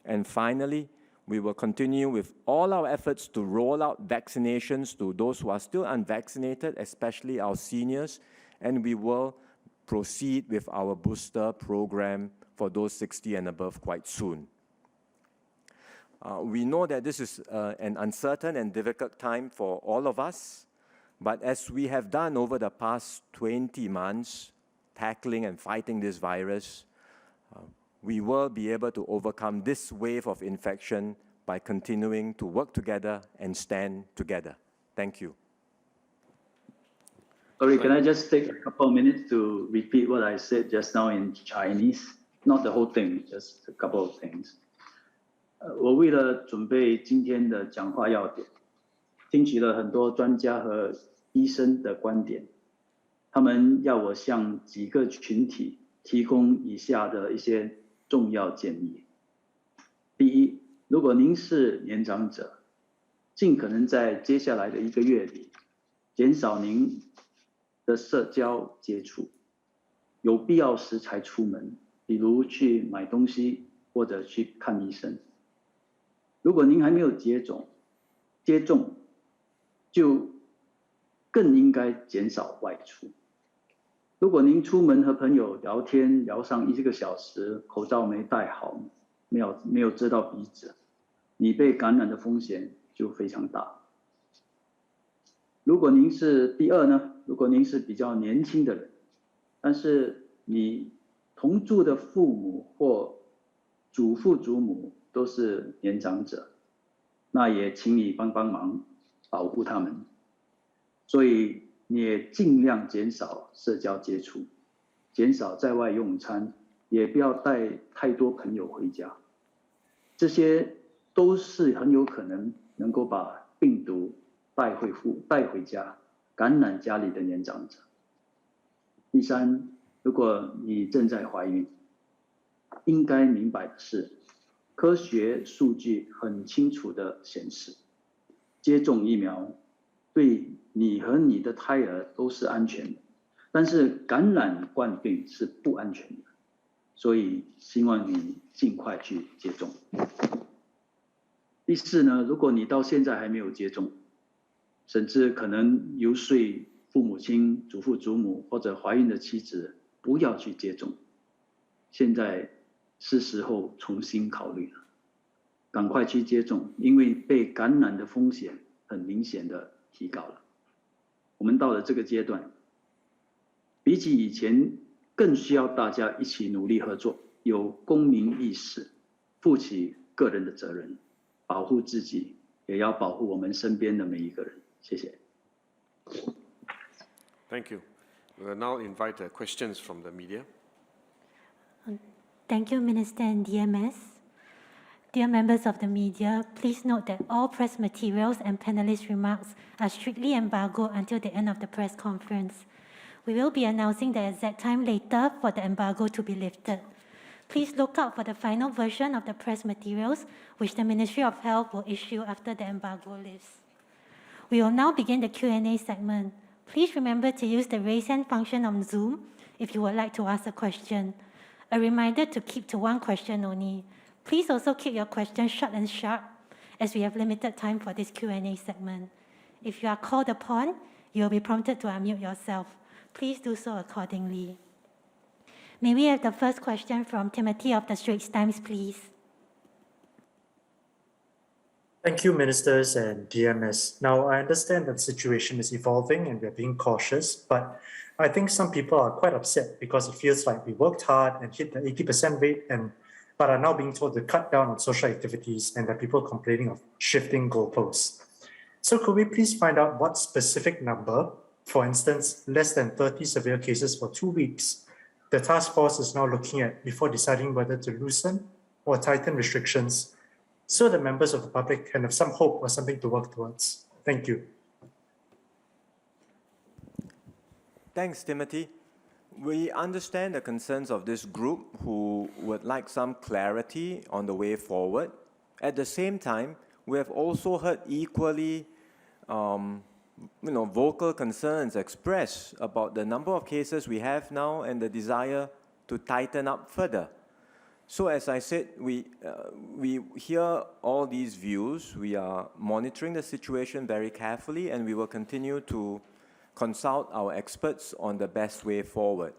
And finally, we will continue with all our efforts to roll out vaccinations to those who are still unvaccinated, especially our seniors, and we will proceed with our booster program for those 60 and above quite soon. We know that this is an uncertain and difficult time for all of us, but as we have done over the past 20 months, tackling and fighting this virus, we will be able to overcome this wave of infection by continuing to work together and stand together. Thank you. Sorry, can I just take a couple of minutes to repeat what I said just now in Chinese? Not the whole thing, just a couple of things. 我为了准备今天的讲话要点，听取了很多专家和医生的观点，他们要我向几个群体提供以下的一些重要建议。第一，如果您是年长者，尽可能在接下来的1个月里，减少您的社交接触，有必要时才出门，比如去买东西或者去看医生。如果您还没有接种，就更应该减少外出。如果您出门和朋友聊天聊上1个小时，口罩没戴好，没有遮到鼻子，你被感染的风险就非常大。如果您是第二呢？如果您是比较年轻的人，但是你同住的父母或祖父祖母都是年长者，那也请你帮忙保护他们。所以你也尽量减少社交接触，减少在外用餐，也不要带太多朋友回家。这些都是很有可能能够把病毒带回家，感染家里的年长者。第三，如果你正在怀孕，应该明白的是，科学数据很清楚地显示，接种疫苗对你和你的胎儿都是安全的，但是感染冠病是不安全的，所以希望你尽快去接种。第四呢，如果你到现在还没有接种，甚至可能游说父母亲、祖父祖母或者怀孕的妻子不要去接种，现在是时候重新考虑了，赶快去接种，因为被感染的风险很明显的提高了。我们到了这个阶段，比起以前更更需要大家一起努力合作，有公民意识，负起个人的责任，保护自己，也要保护我们身边的每一个人。谢谢。Thank you. We will now invite questions from the media. Thank you, Minister and DMS. Dear members of the media, please note that all press materials and panelist remarks are strictly embargoed until the end of the press conference. We will be announcing the exact time later for the embargo to be lifted. Please look out for the final version of the press materials, which the Ministry of Health will issue after the embargo lifts. We will now begin the Q&A segment. Please remember to use the raise hand function on Zoom if you would like to ask a question. A reminder to keep to one question only. Please also keep your questions short and sharp, as we have limited time for this Q&A segment. If you are called upon, you will be prompted to unmute yourself. Please do so accordingly. May we have the first question from Timothy of the Straits Times, please? Thank you, ministers and DMS. Now, I understand that the situation is evolving and we're being cautious, but I think some people are quite upset because it feels like we worked hard and hit the 80% rate, but are now being told to cut down on social activities, and there are people complaining of shifting goalposts. So could we please find out what specific number, for instance, less than 30 severe cases for 2 weeks, the task force is now looking at before deciding whether to loosen or tighten restrictions, so the members of the public can have some hope or something to work towards? Thank you. Thanks, Timothy. We understand the concerns of this group who would like some clarity on the way forward. At the same time, we have also heard equally vocal concerns expressed about the number of cases we have now and the desire to tighten up further. So as I said, we hear all these views. We are monitoring the situation very carefully, and we will continue to consult our experts on the best way forward.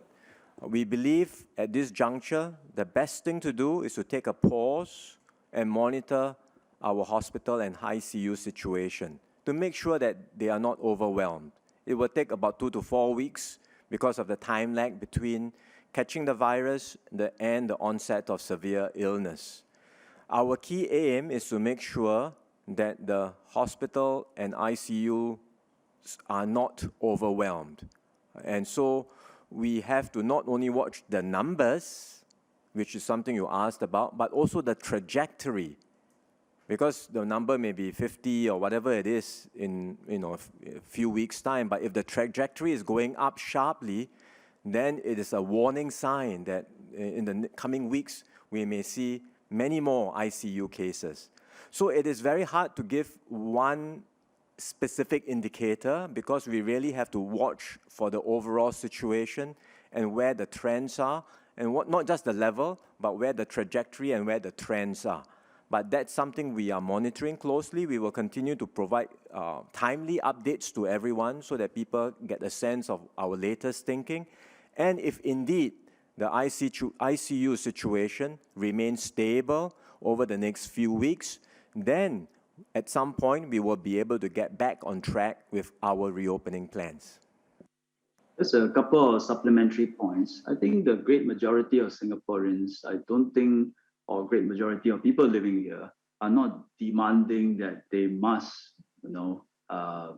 We believe at this juncture, the best thing to do is to take a pause and monitor our hospital and ICU situation to make sure that they are not overwhelmed. It will take about 2 to 4 weeks because of the time lag between catching the virus and the onset of severe illness. Our key aim is to make sure that the hospital and ICU are not overwhelmed. And so we have to not only watch the numbers, which is something you asked about, but also the trajectory. Because the number may be 50 or whatever it is in a few weeks' time, but if the trajectory is going up sharply, then it is a warning sign that in the coming weeks, we may see many more ICU cases. So it is very hard to give one specific indicator because we really have to watch for the overall situation and where the trends are, and not just the level, but where the trajectory and where the trends are. But that's something we are monitoring closely. We will continue to provide timely updates to everyone so that people get a sense of our latest thinking. And if indeed the ICU situation remains stable over the next few weeks, then at some point we will be able to get back on track with our reopening plans. Just a couple of supplementary points. I think the great majority of Singaporeans, or great majority of people living here are not demanding that they must,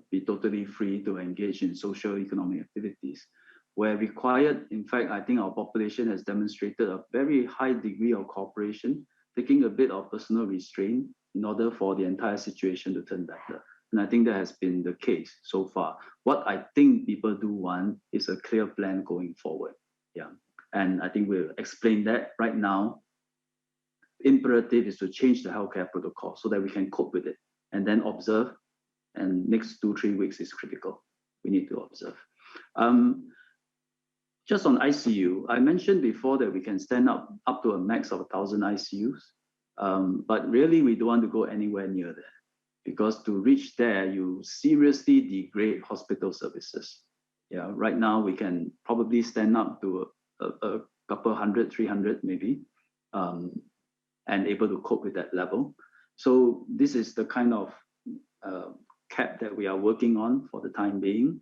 be totally free to engage in social economic activities. Where required, in fact, I think our population has demonstrated a very high degree of cooperation, taking a bit of personal restraint in order for the entire situation to turn better. And I think that has been the case so far. What I think people do want is a clear plan going forward. Yeah. And I think we'll explain that right now. Imperative is to change the healthcare protocol so that we can cope with it and then observe. And next 2-3 weeks is critical. We need to observe. Just on ICU, I mentioned before that we can stand up to a max of 1,000 ICUs. But really, we don't want to go anywhere near that because to reach there, you seriously degrade hospital services. Yeah, right now we can probably stand up to a couple 100, 300 maybe, and able to cope with that level. So this is the kind of cap that we are working on for the time being.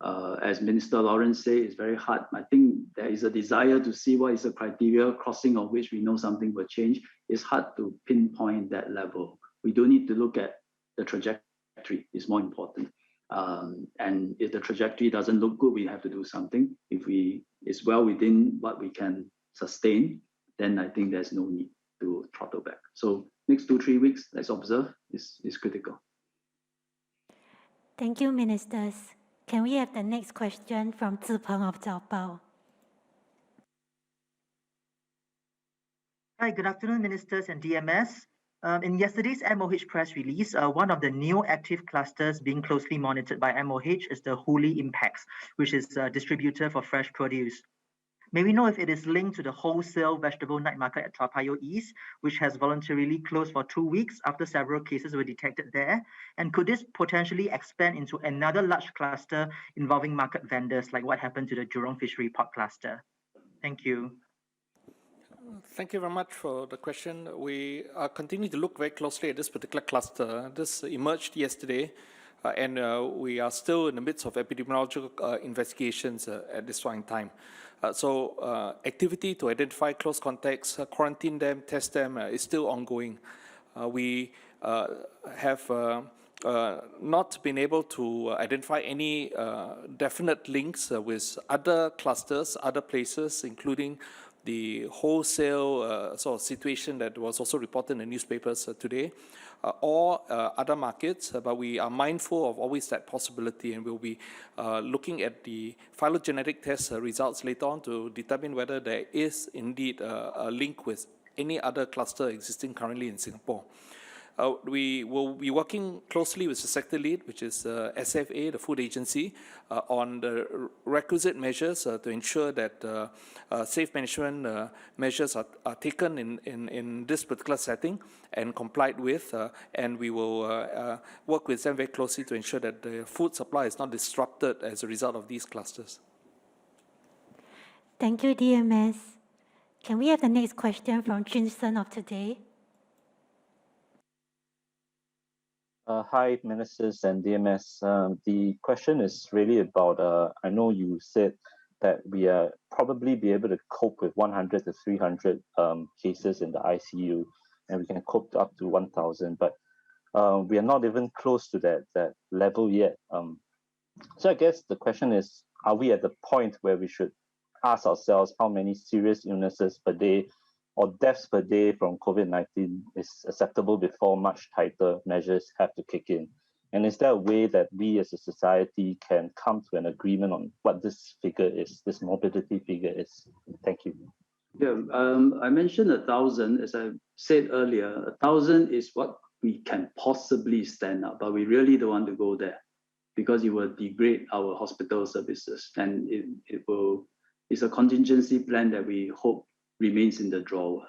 As Minister Lawrence said, it's very hard. I think there is a desire to see what is the criteria crossing of which we know something will change. It's hard to pinpoint that level. We do need to look at the trajectory. It's more important. And if the trajectory doesn't look good, we have to do something. If it's well within what we can sustain, then I think there's no need to throttle back. So next 2-3 weeks, let's observe, is critical. Thank you, ministers. Can we have the next question from Zipeng of Jiaobao? Hi, good afternoon, ministers and DMS. In yesterday's MOH press release, one of the new active clusters being closely monitored by MOH is the Huli Impacts, which is a distributor for fresh produce. May we know if it is linked to the wholesale vegetable night market at Toa Payoh East, which has voluntarily closed for 2 weeks after several cases were detected there? And could this potentially expand into another large cluster involving market vendors, like what happened to the Jurong Fishery Park cluster? Thank you. Thank you very much for the question. We are continuing to look very closely at this particular cluster. This emerged yesterday, and we are still in the midst of epidemiological investigations at this point in time. So activity to identify close contacts, quarantine them, test them is still ongoing. We have not been able to identify any definite links with other clusters, other places, including the wholesale sort of situation that was also reported in the newspapers today, or other markets, but we are mindful of always that possibility, and we'll be looking at the phylogenetic test results later on to determine whether there is indeed a link with any other cluster existing currently in Singapore. We will be working closely with the sector lead, which is SFA, the food agency, on the requisite measures to ensure that safe management measures are taken in this particular setting and complied with, and we will work with them very closely to ensure that the food supply is not disrupted as a result of these clusters. Thank you, DMS. Can we have the next question from Jun Sen of Today? Hi, ministers and DMS. The question is really about, I know you said that we are probably be able to cope with 100 to 300 cases in the ICU, and we can cope up to 1,000, but we are not even close to that level yet. So I guess the question is, are we at the point where we should ask ourselves how many serious illnesses per day or deaths per day from COVID-19 is acceptable before much tighter measures have to kick in? And is there a way that we as a society can come to an agreement on what this figure is, this morbidity figure is? Thank you. Yeah, I mentioned 1,000. As I said earlier, 1,000 is what we can possibly stand up, but we really don't want to go there because it will degrade our hospital services, and it's a contingency plan that we hope remains in the drawer.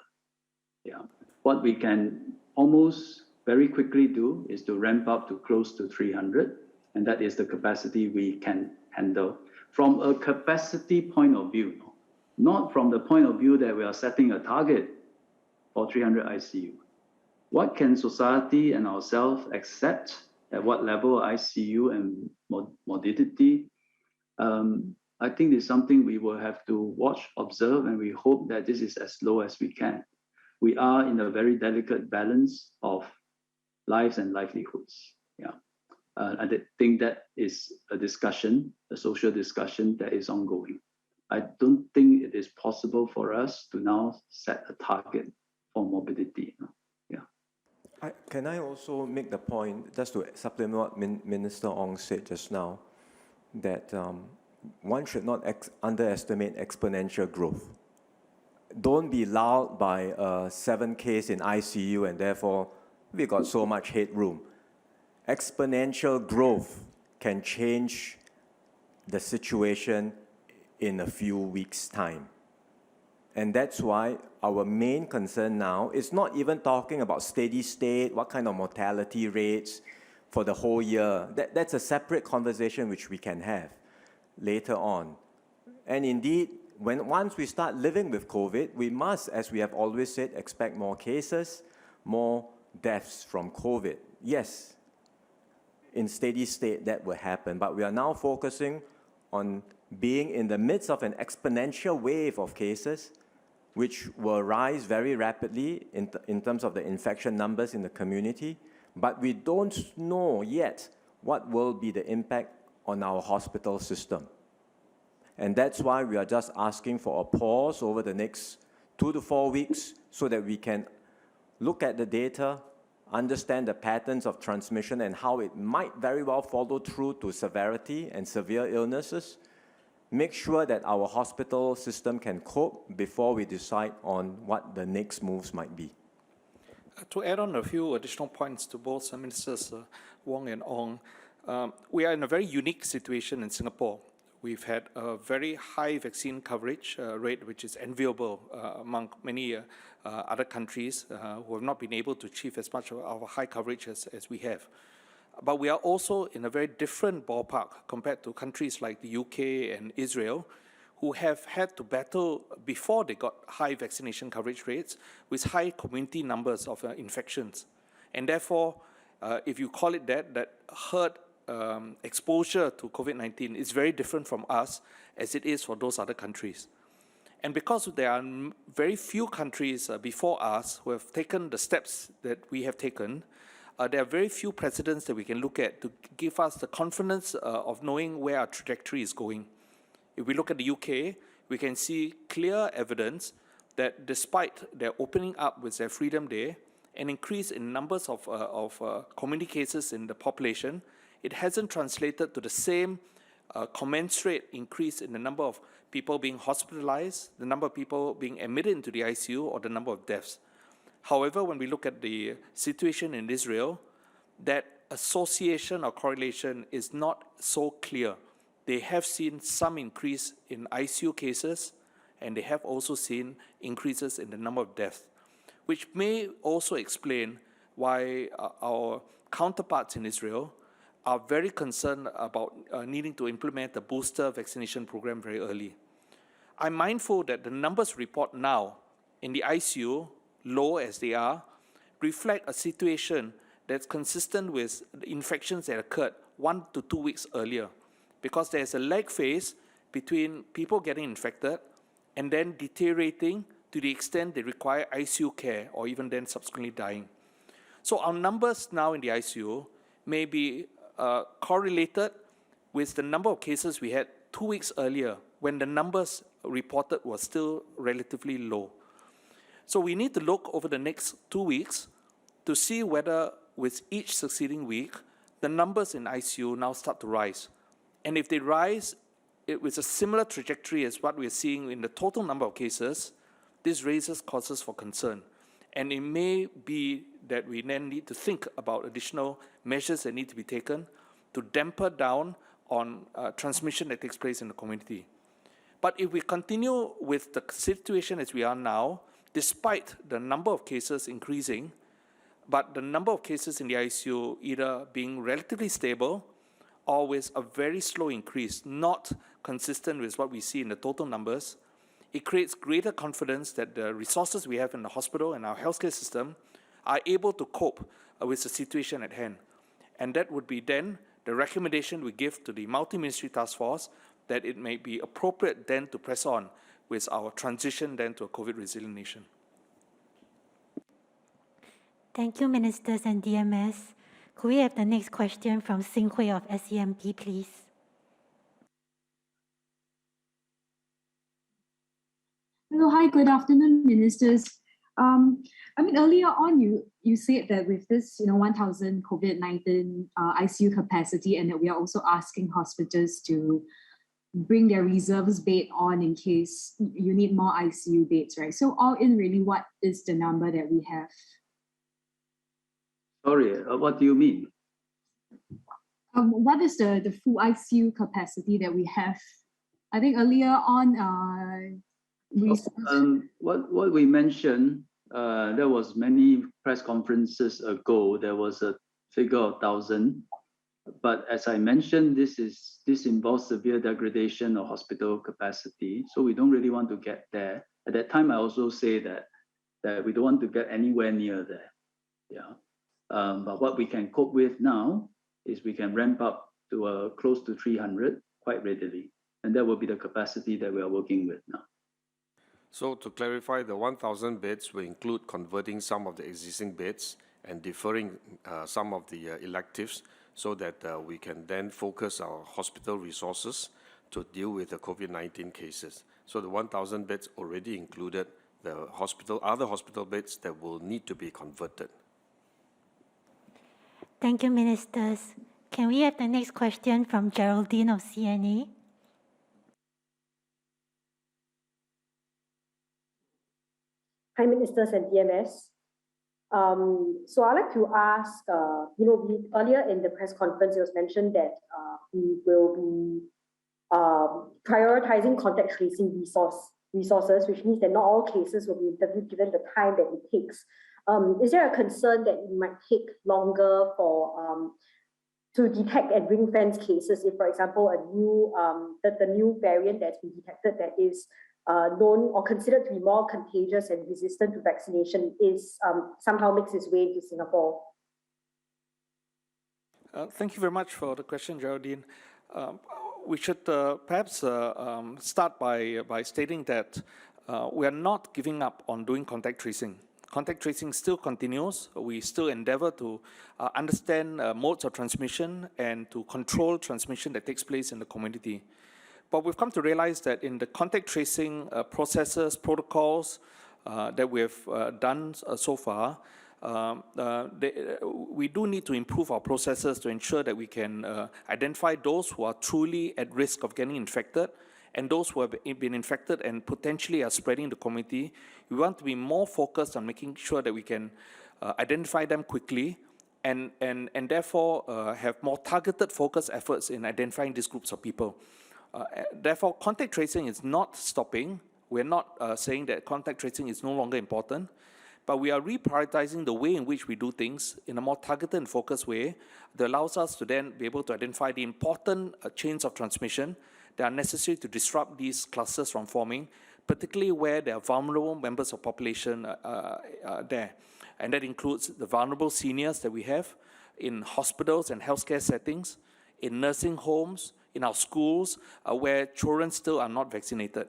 Yeah. What we can almost very quickly do is to ramp up to close to 300, and that is the capacity we can handle. From a capacity point of view, not from the point of view that we are setting a target for 300 ICU. What can society and ourselves accept at what level of ICU and morbidity? I think it's something we will have to watch, observe, and we hope that this is as low as we can. We are in a very delicate balance of lives and livelihoods. Yeah, I think that is a discussion, a social discussion that is ongoing. I don't think it is possible for us to now set a target for morbidity. Yeah. Can I also make the point, just to supplement what Minister Ong said just now, that one should not underestimate exponential growth. Don't be lulled by 7 cases in ICU and therefore we got so much headroom. Exponential growth can change the situation in a few weeks' time. And that's why our main concern now is not even talking about steady state, what kind of mortality rates for the whole year. That's a separate conversation which we can have later on. And indeed, once we start living with COVID, we must, as we have always said, expect more cases, more deaths from COVID. Yes, in steady state that will happen, but we are now focusing on being in the midst of an exponential wave of cases, which will rise very rapidly in terms of the infection numbers in the community, but we don't know yet what will be the impact on our hospital system. And that's why we are just asking for a pause over the next 2 to 4 weeks so that we can look at the data, understand the patterns of transmission and how it might very well follow through to severity and severe illnesses, make sure that our hospital system can cope before we decide on what the next moves might be. To add on a few additional points to both Ministers Wong and Ong, we are in a very unique situation in Singapore. We've had a very high vaccine coverage rate, which is enviable among many other countries who have not been able to achieve as much of our high coverage as we have. But we are also in a very different ballpark compared to countries like the UK and Israel, who have had to battle before they got high vaccination coverage rates with high community numbers of infections. And therefore, if you call it that herd exposure to COVID-19 is very different from us as it is for those other countries. And because there are very few countries before us who have taken the steps that we have taken, there are very few precedents that we can look at to give us the confidence of knowing where our trajectory is going. If we look at the UK, we can see clear evidence that despite their opening up with their Freedom Day, an increase in numbers of community cases in the population, it hasn't translated to the same commensurate increase in the number of people being hospitalized, the number of people being admitted into the ICU, or the number of deaths. However, when we look at the situation in Israel, that association or correlation is not so clear. They have seen some increase in ICU cases, and they have also seen increases in the number of deaths, which may also explain why our counterparts in Israel are very concerned about needing to implement the booster vaccination program very early. I'm mindful that the numbers report now in the ICU, low as they are, reflect a situation that's consistent with the infections that occurred 1 to 2 weeks earlier, because there's a lag phase between people getting infected and then deteriorating to the extent they require ICU care or even then subsequently dying. So our numbers now in the ICU may be correlated with the number of cases we had 2 weeks earlier when the numbers reported were still relatively low. So we need to look over the next 2 weeks to see whether with each succeeding week, the numbers in ICU now start to rise. And if they rise with a similar trajectory as what we're seeing in the total number of cases, this raises causes for concern. And it may be that we then need to think about additional measures that need to be taken to dampen down on transmission that takes place in the community. But if we continue with the situation as we are now, despite the number of cases increasing, but the number of cases in the ICU either being relatively stable or with a very slow increase, not consistent with what we see in the total numbers, it creates greater confidence that the resources we have in the hospital and our healthcare system are able to cope with the situation at hand. And that would be then the recommendation we give to the multi-ministry task force that it may be appropriate then to press on with our transition then to a COVID-resilient nation. Thank you, Ministers and DMS. Could we have the next question from Sing Hui of SEMP, please? Hello, hi, good afternoon, Ministers. Earlier on, you said that with this, 1,000 COVID-19 ICU capacity, and that we are also asking hospitals to bring their reserves bed on in case you need more ICU beds, right? So all in, really, what is the number that we have? Sorry, what do you mean? What is the full ICU capacity that we have? I think earlier on, what we mentioned, there was many press conferences ago, there was a figure of 1,000. But as I mentioned, this involves severe degradation of hospital capacity. So we don't really want to get there. At that time, I also say that we don't want to get anywhere near there. Yeah. But what we can cope with now is we can ramp up to close to 300 quite readily. And that will be the capacity that we are working with now. So to clarify, the 1,000 beds will include converting some of the existing beds and deferring some of the electives so that we can then focus our hospital resources to deal with the COVID-19 cases. So the 1,000 beds already included the other hospital beds that will need to be converted. Thank you, Ministers. Can we have the next question from Geraldine of CNA? Hi, Ministers and DMS. So I'd like to ask, earlier in the press conference, it was mentioned that we will be prioritizing contact tracing resources, which means that not all cases will be interviewed given the time that it takes. Is there a concern that it might take longer to detect and ring-fence cases if, for example, the new variant that's been detected that is known or considered to be more contagious and resistant to vaccination is somehow makes its way into Singapore? Thank you very much for the question, Geraldine. We should perhaps start by stating that we are not giving up on doing contact tracing. Contact tracing still continues. We still endeavor to understand modes of transmission and to control transmission that takes place in the community. But we've come to realize that in the contact tracing processes, protocols that we have done so far, we do need to improve our processes to ensure that we can identify those who are truly at risk of getting infected and those who have been infected and potentially are spreading the community. We want to be more focused on making sure that we can identify them quickly and therefore have more targeted focus efforts in identifying these groups of people. Therefore, contact tracing is not stopping. We're not saying that contact tracing is no longer important, but we are reprioritizing the way in which we do things in a more targeted and focused way that allows us to then be able to identify the important chains of transmission that are necessary to disrupt these clusters from forming, particularly where there are vulnerable members of population there. And that includes the vulnerable seniors that we have in hospitals and healthcare settings, in nursing homes, in our schools, where children still are not vaccinated.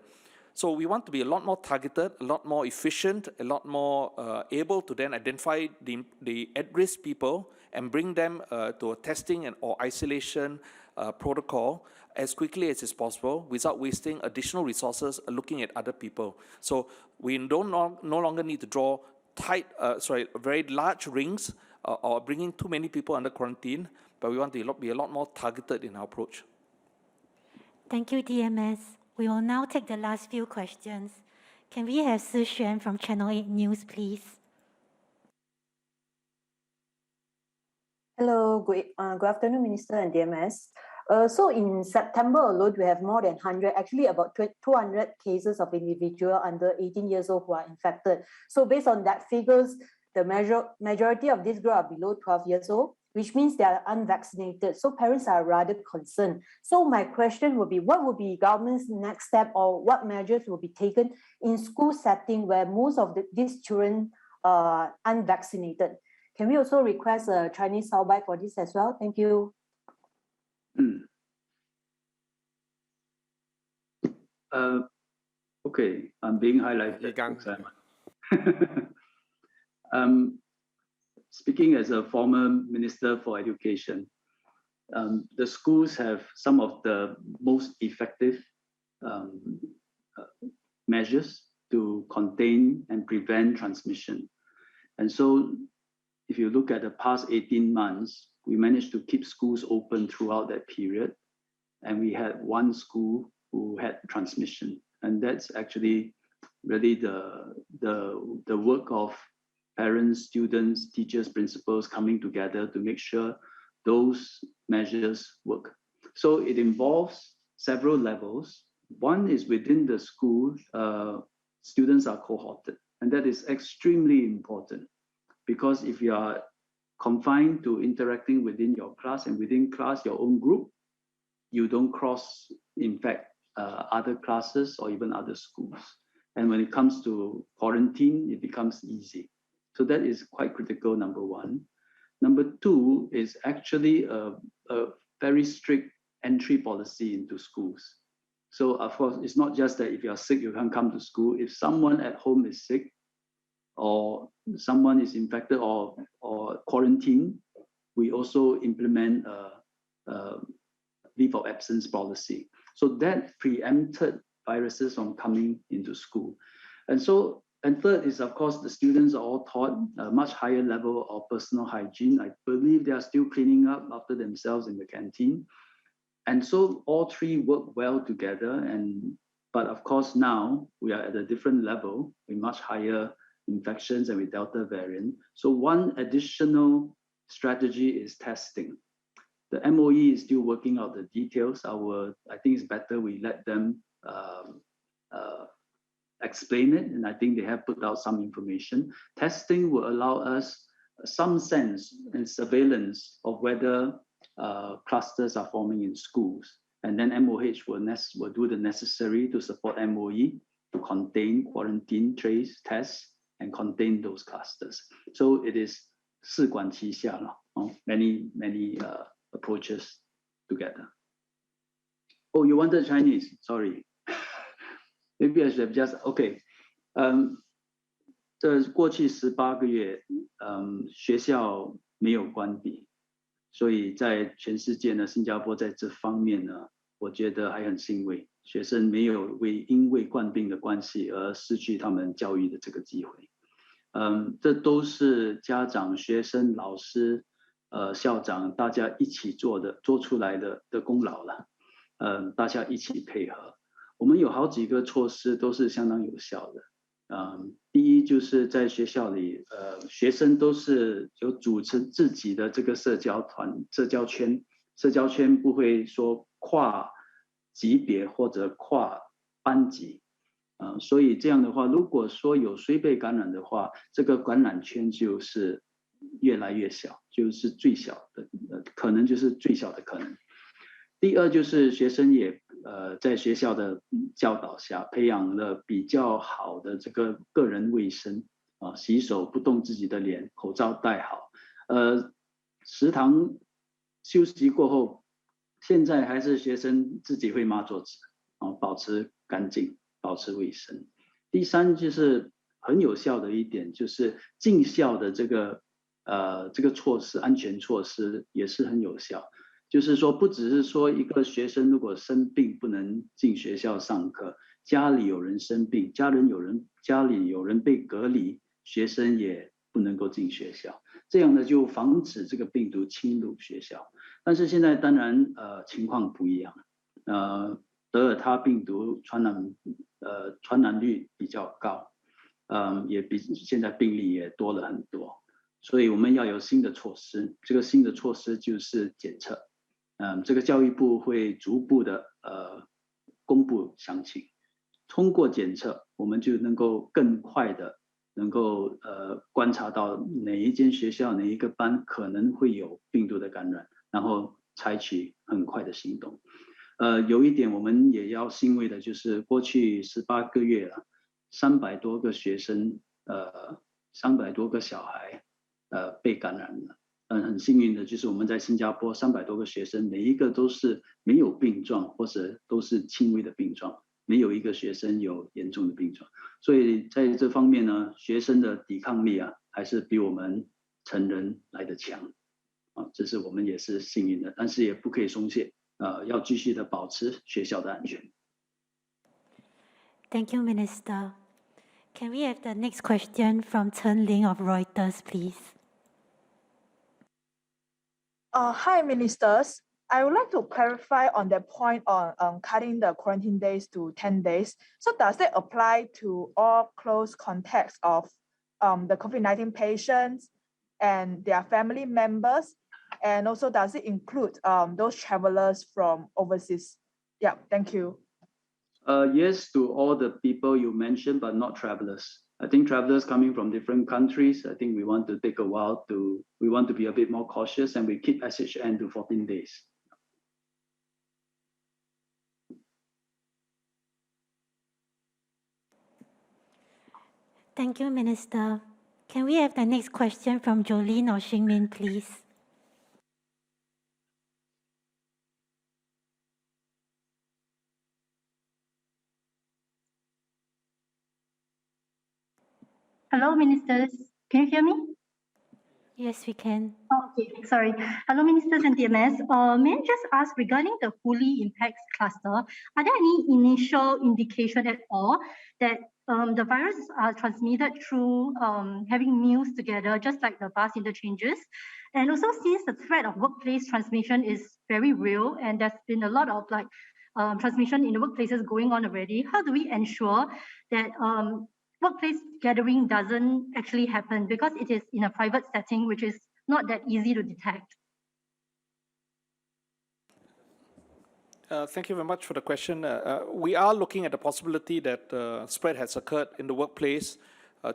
So we want to be a lot more targeted, a lot more efficient, a lot more able to then identify the at-risk people and bring them to a testing or isolation protocol as quickly as is possible without wasting additional resources looking at other people. So we no longer need to draw very large rings or bringing too many people under quarantine, but we want to be a lot more targeted in our approach. Thank you, DMS. We will now take the last few questions. Can we have Su Xuan from Channel 8 News, please? Hello, good afternoon, Minister and DMS. So in September alone, we have more than 100, actually about 200 cases of individuals under 18 years old who are infected. So based on that figures, the majority of this group are below 12 years old, which means they are unvaccinated. So parents are rather concerned. So my question would be, what would be government's next step or what measures will be taken in school setting where most of these children are unvaccinated? Can we also request a Chinese soundbite for this as well? Thank you. Okay, I'm being highlighted. Speaking as a former Minister for Education, the schools have some of the most effective measures to contain and prevent transmission. And so if you look at the past 18 months, we managed to keep schools open throughout that period. And we had one school who had transmission. And that's actually really the work of parents, students, teachers, principals coming together to make sure those measures work. So it involves several levels. One is within the school, students are cohorted. And that is extremely important because if you are confined to interacting within your class and within class, your own group, you don't cross, in fact, other classes or even other schools. And when it comes to quarantine, it becomes easy. So that is quite critical, number one. Number two is actually a very strict entry policy into schools. So of course, it's not just that if you're sick, you can't come to school. If someone at home is sick, or someone is infected or quarantined, we also implement a leave of absence policy. So that preempted viruses from coming into school. And third is, of course, the students are all taught a much higher level of personal hygiene. I believe they are still cleaning up after themselves in the canteen. And so all three work well together. But of course, now we are at a different level with much higher infections and with Delta variant. So one additional strategy is testing. The MOE is still working out the details. I think it's better we let them explain it, and I think they have put out some information. Testing will allow us some sense and surveillance of whether clusters are forming in schools. And then MOH will do the necessary to support MOE to contain, quarantine, trace, test, and contain those clusters. So it is 四管齐下, many approaches together. Oh, you wanted Chinese? Sorry. Maybe I should have just, okay. 这过去18个月，学校没有关闭，所以在全世界呢，新加坡在这方面呢，我觉得还很欣慰，学生没有因为冠病的关系而失去他们教育的这个机会。这都是家长、学生、老师、校长大家一起做出来的功劳了。大家一起配合，我们有好几个措施都是相当有效的。第一就是在学校里，学生都是有组成自己的这个社交圈，社交圈不会说跨级别或者跨班级。所以这样的话，如果说有谁被感染的话，这个感染圈就是越来越小，就是最小的可能就是最小的可能。第二就是学生也在学校的教导下培养了比较好的这个个人卫生洗手不动自己的脸，口罩戴好。食堂休息过后，现在还是学生自己会抹桌子，保持干净。保持卫生。第三就是很有效的一点，就是进校的这个措施，安全措施也是很有效。就是说，不只是说一个学生如果生病不能进学校上课，家里有人生病，家里有人被隔离，学生也不能够进学校。这样呢，就防止这个病毒侵入学校。但是现在当然情况不一样，德尔塔病毒传染率比较高，也比现在病例也多了很多，所以我们要有新的措施。这个新的措施就是检测，这个教育部会逐步的公布详情。通过检测，我们就能够更快的能够观察到哪一间学校哪一个班可能会有病毒的感染，然后采取很快的行动。有一点我们也要欣慰的就是过去18个月了，300多个学生300多个小孩被感染了。很幸运的就是我们在新加坡300多个学生每一个都是没有病状或者都是轻微的病状，没有一个学生有严重的病状。所以在这方面呢，学生的抵抗力还是比我们成人来得强。这是我们也是幸运的，但是也不可以松懈。要继续的保持学校的安全。Thank you, Minister. Can we have the next question from Chen Ling of Reuters, please? Hi, Ministers. I would like to clarify on the point on cutting the quarantine days to 10 days. So does that apply to all close contacts of the COVID-19 patients and their family members? And also, does it include those travelers from overseas? Yeah, thank you. Yes, to all the people you mentioned, but not travelers. I think travelers coming from different countries, I think we want to take a while we want to be a bit more cautious and we keep SHN to 14 days. Thank you, Minister. Can we have the next question from Jolene or Xingmin, please? Hello, ministers. Can you hear me? Yes, we can. Okay, sorry. Hello, ministers and DMS. May I just ask regarding the fully impacts cluster, are there any initial indication at all that the virus are transmitted through having meals together, just like the bus interchanges? And also, since the threat of workplace transmission is very real, and there's been a lot of transmission in the workplaces going on already, how do we ensure that workplace gathering doesn't actually happen, because it is in a private setting, which is not that easy to detect? Thank you very much for the question. We are looking at the possibility that spread has occurred in the workplace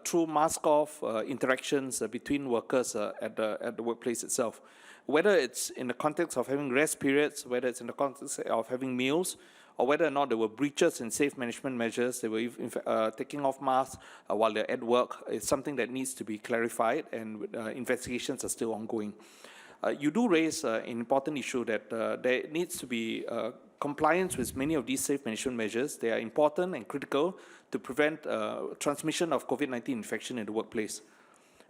through mask-off interactions between workers at the workplace itself. Whether it's in the context of having rest periods, whether it's in the context of having meals, or whether or not there were breaches in safe management measures, they were taking off masks while they're at work, is something that needs to be clarified, and investigations are still ongoing. You do raise an important issue that there needs to be compliance with many of these safe management measures. They are important and critical to prevent transmission of COVID-19 infection in the workplace.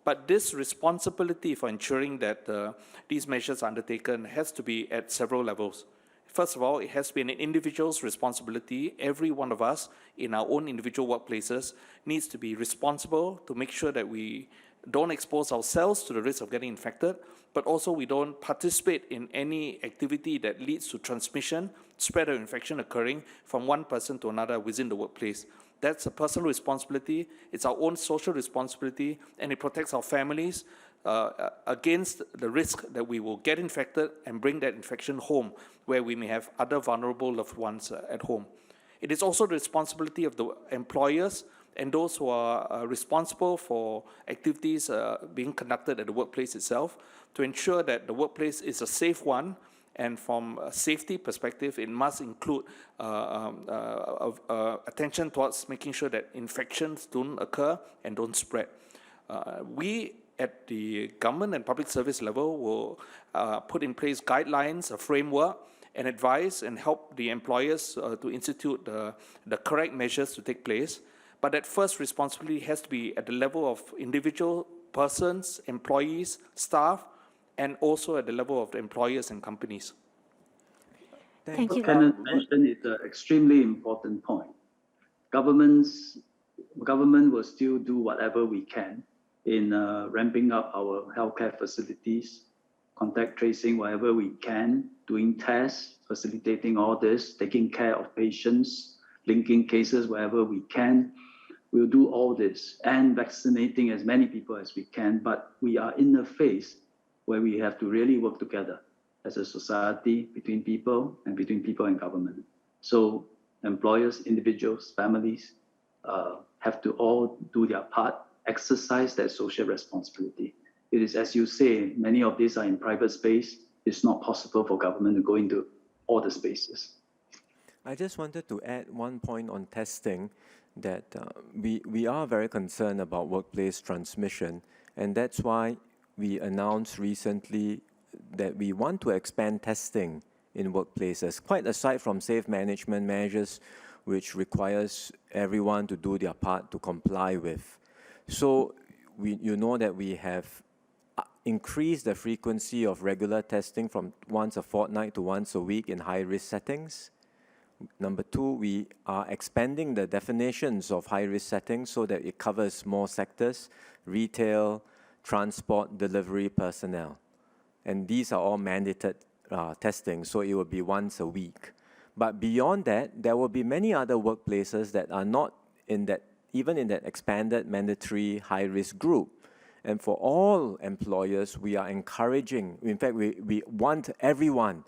But this responsibility for ensuring that these measures are undertaken has to be at several levels. First of all, it has been an individual's responsibility. Every one of us in our own individual workplaces needs to be responsible to make sure that we don't expose ourselves to the risk of getting infected, but also we don't participate in any activity that leads to transmission, spread of infection occurring from one person to another within the workplace. That's a personal responsibility, it's our own social responsibility, and it protects our families against the risk that we will get infected and bring that infection home, where we may have other vulnerable loved ones at home. It is also the responsibility of the employers and those who are responsible for activities being conducted at the workplace itself to ensure that the workplace is a safe one. And from a safety perspective, it must include attention towards making sure that infections don't occur and don't spread. We at the government and public service level will put in place guidelines, a framework, and advise and help the employers to institute the correct measures to take place. But that first responsibility has to be at the level of individual persons, employees, staff, and also at the level of the employers and companies. Thank you. Kenneth mentioned it's an extremely important point. Government will still do whatever we can in ramping up our healthcare facilities, contact tracing wherever we can, doing tests, facilitating all this, taking care of patients, linking cases wherever we can. We'll do all this and vaccinating as many people as we can, but we are in a phase where we have to really work together as a society, between people and government. So employers, individuals, families have to all do their part, exercise their social responsibility. It is, as you say, many of these are in private space. It's not possible for government to go into all the spaces. I just wanted to add one point on testing, that we are very concerned about workplace transmission, and that's why we announced recently that we want to expand testing in workplaces, quite aside from safe management measures, which requires everyone to do their part to comply with. So you know that we have increased the frequency of regular testing from once a fortnight to once a week in high-risk settings. Number two, we are expanding the definitions of high-risk settings so that it covers more sectors: retail, transport, delivery personnel. And these are all mandated testing, so it will be once a week. But beyond that, there will be many other workplaces that are not in that, even in that expanded mandatory high-risk group. And for all employers, we are encouraging, in fact, we want everyone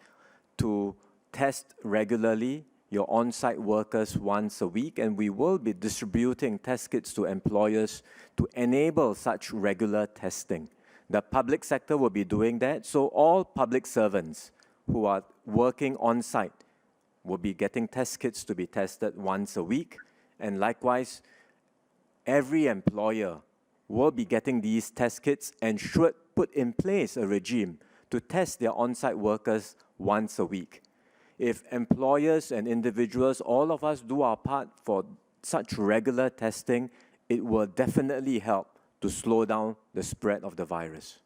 to test regularly, your on-site workers once a week, and we will be distributing test kits to employers to enable such regular testing. The public sector will be doing that, so all public servants who are working on-site will be getting test kits to be tested once a week, and likewise, every employer will be getting these test kits and should put in place a regime to test their on-site workers once a week. If employers and individuals, all of us do our part for such regular testing, it will definitely help to slow down the spread of the virus.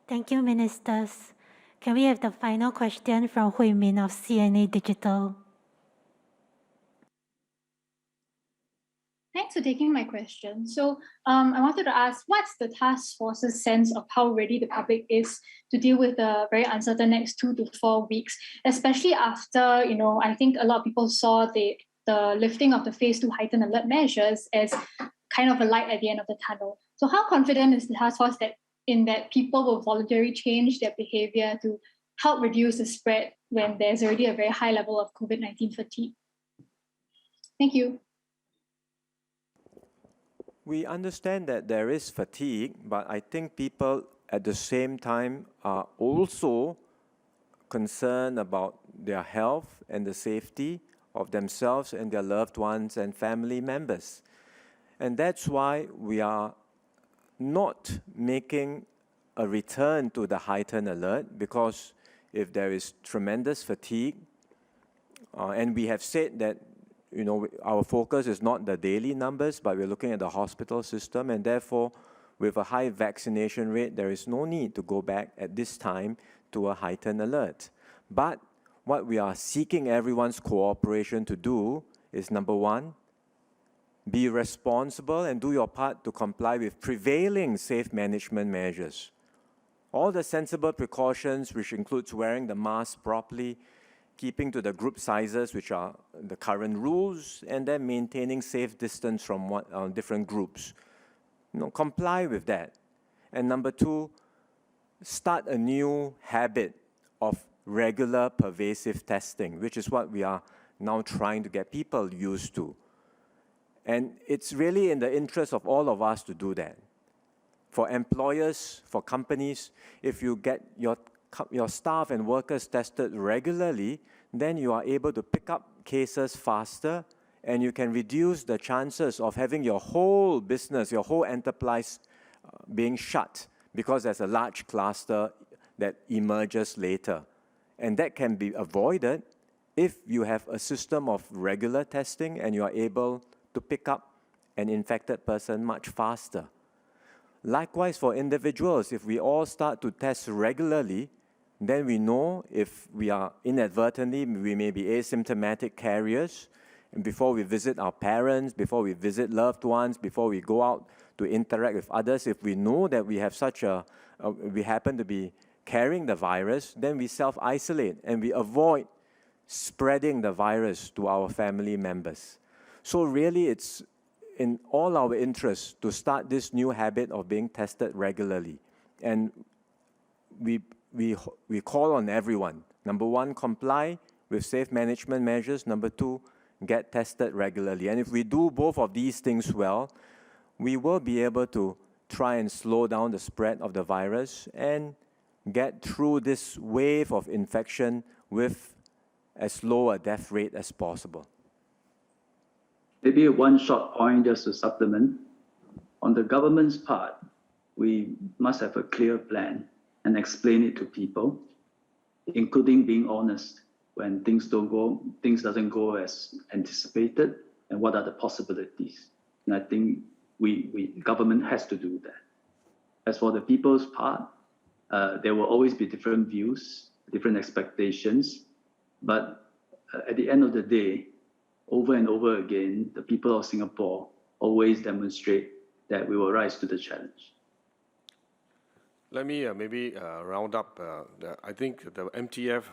Thank you, ministers. Can we have the final question from Hui Min of CNA Digital? Thanks for taking my question. So I wanted to ask, what's the task force's sense of how ready the public is to deal with the very uncertain next 2 to 4 weeks, especially after, I think a lot of people saw the lifting of the phase 2 heightened alert measures as kind of a light at the end of the tunnel. So how confident is the task force that people will voluntarily change their behavior to help reduce the spread when there's already a very high level of COVID-19 fatigue? Thank you. We understand that there is fatigue, but I think people at the same time are also concerned about their health and the safety of themselves and their loved ones and family members. And that's why we are not making a return to the heightened alert, because if there is tremendous fatigue, and we have said that our focus is not the daily numbers, but we're looking at the hospital system, and therefore, with a high vaccination rate, there is no need to go back at this time to a heightened alert. But what we are seeking everyone's cooperation to do is, number one, be responsible and do your part to comply with prevailing safe management measures. All the sensible precautions, which includes wearing the mask properly, keeping to the group sizes, which are the current rules, and then maintaining safe distance from different groups. Comply with that. And number two, start a new habit of regular pervasive testing, which is what we are now trying to get people used to. And it's really in the interest of all of us to do that. For employers, for companies, if you get your staff and workers tested regularly, then you are able to pick up cases faster, and you can reduce the chances of having your whole business, your whole enterprise being shut because there's a large cluster that emerges later. And that can be avoided if you have a system of regular testing and you are able to pick up an infected person much faster. Likewise, for individuals, if we all start to test regularly, then we know if we are inadvertently, we may be asymptomatic carriers. And before we visit our parents, before we visit loved ones, before we go out to interact with others, if we know that we have we happen to be carrying the virus, then we self-isolate and we avoid spreading the virus to our family members. So really, it's in all our interests to start this new habit of being tested regularly. And we call on everyone. Number one, comply with safe management measures. Number two, get tested regularly. And if we do both of these things well, we will be able to try and slow down the spread of the virus and get through this wave of infection with as low a death rate as possible. Maybe one short point just to supplement. On the government's part, we must have a clear plan and explain it to people, including being honest when things doesn't go as anticipated, and what are the possibilities. And I think government has to do that. As for the people's part, there will always be different views, different expectations, but at the end of the day, over and over again, the people of Singapore always demonstrate that we will rise to the challenge. Let me maybe round up. I think the MTF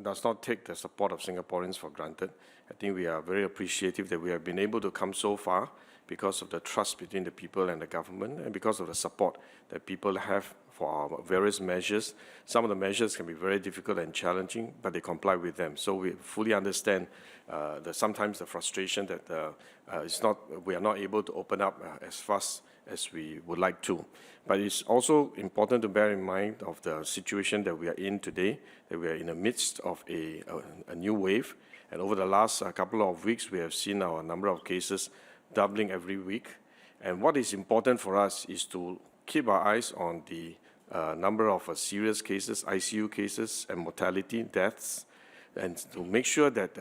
does not take the support of Singaporeans for granted. I think we are very appreciative that we have been able to come so far because of the trust between the people and the government, and because of the support that people have for our various measures. Some of the measures can be very difficult and challenging, but they comply with them. So we fully understand sometimes the frustration that we are not able to open up as fast as we would like to. But it's also important to bear in mind of the situation that we are in today, that we are in the midst of a new wave. And over the last couple of weeks, we have seen our number of cases doubling every week. And what is important for us is to keep our eyes on the number of serious cases, ICU cases, and mortality, deaths, and to make sure that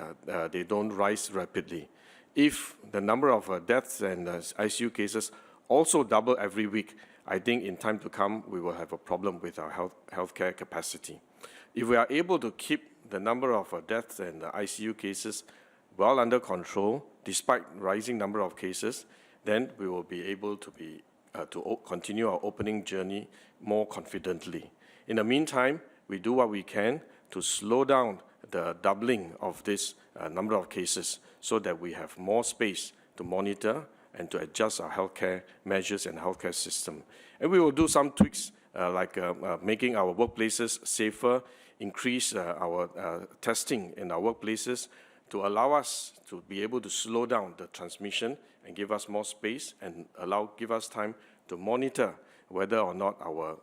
they don't rise rapidly. If the number of deaths and ICU cases also double every week, I think in time to come, we will have a problem with our healthcare capacity. If we are able to keep the number of deaths and ICU cases well under control, despite rising number of cases, then we will be able to continue our opening journey more confidently. In the meantime, we do what we can to slow down the doubling of this number of cases so that we have more space to monitor and to adjust our healthcare measures and healthcare system. And we will do some tweaks like making our workplaces safer, increase our testing in our workplaces to allow us to be able to slow down the transmission and give us more space and give us time to monitor whether or not our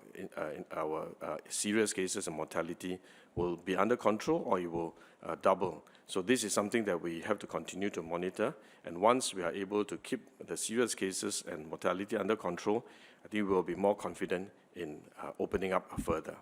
serious cases and mortality will be under control or it will double. So this is something that we have to continue to monitor. And once we are able to keep the serious cases and mortality under control, I think we will be more confident in opening up further.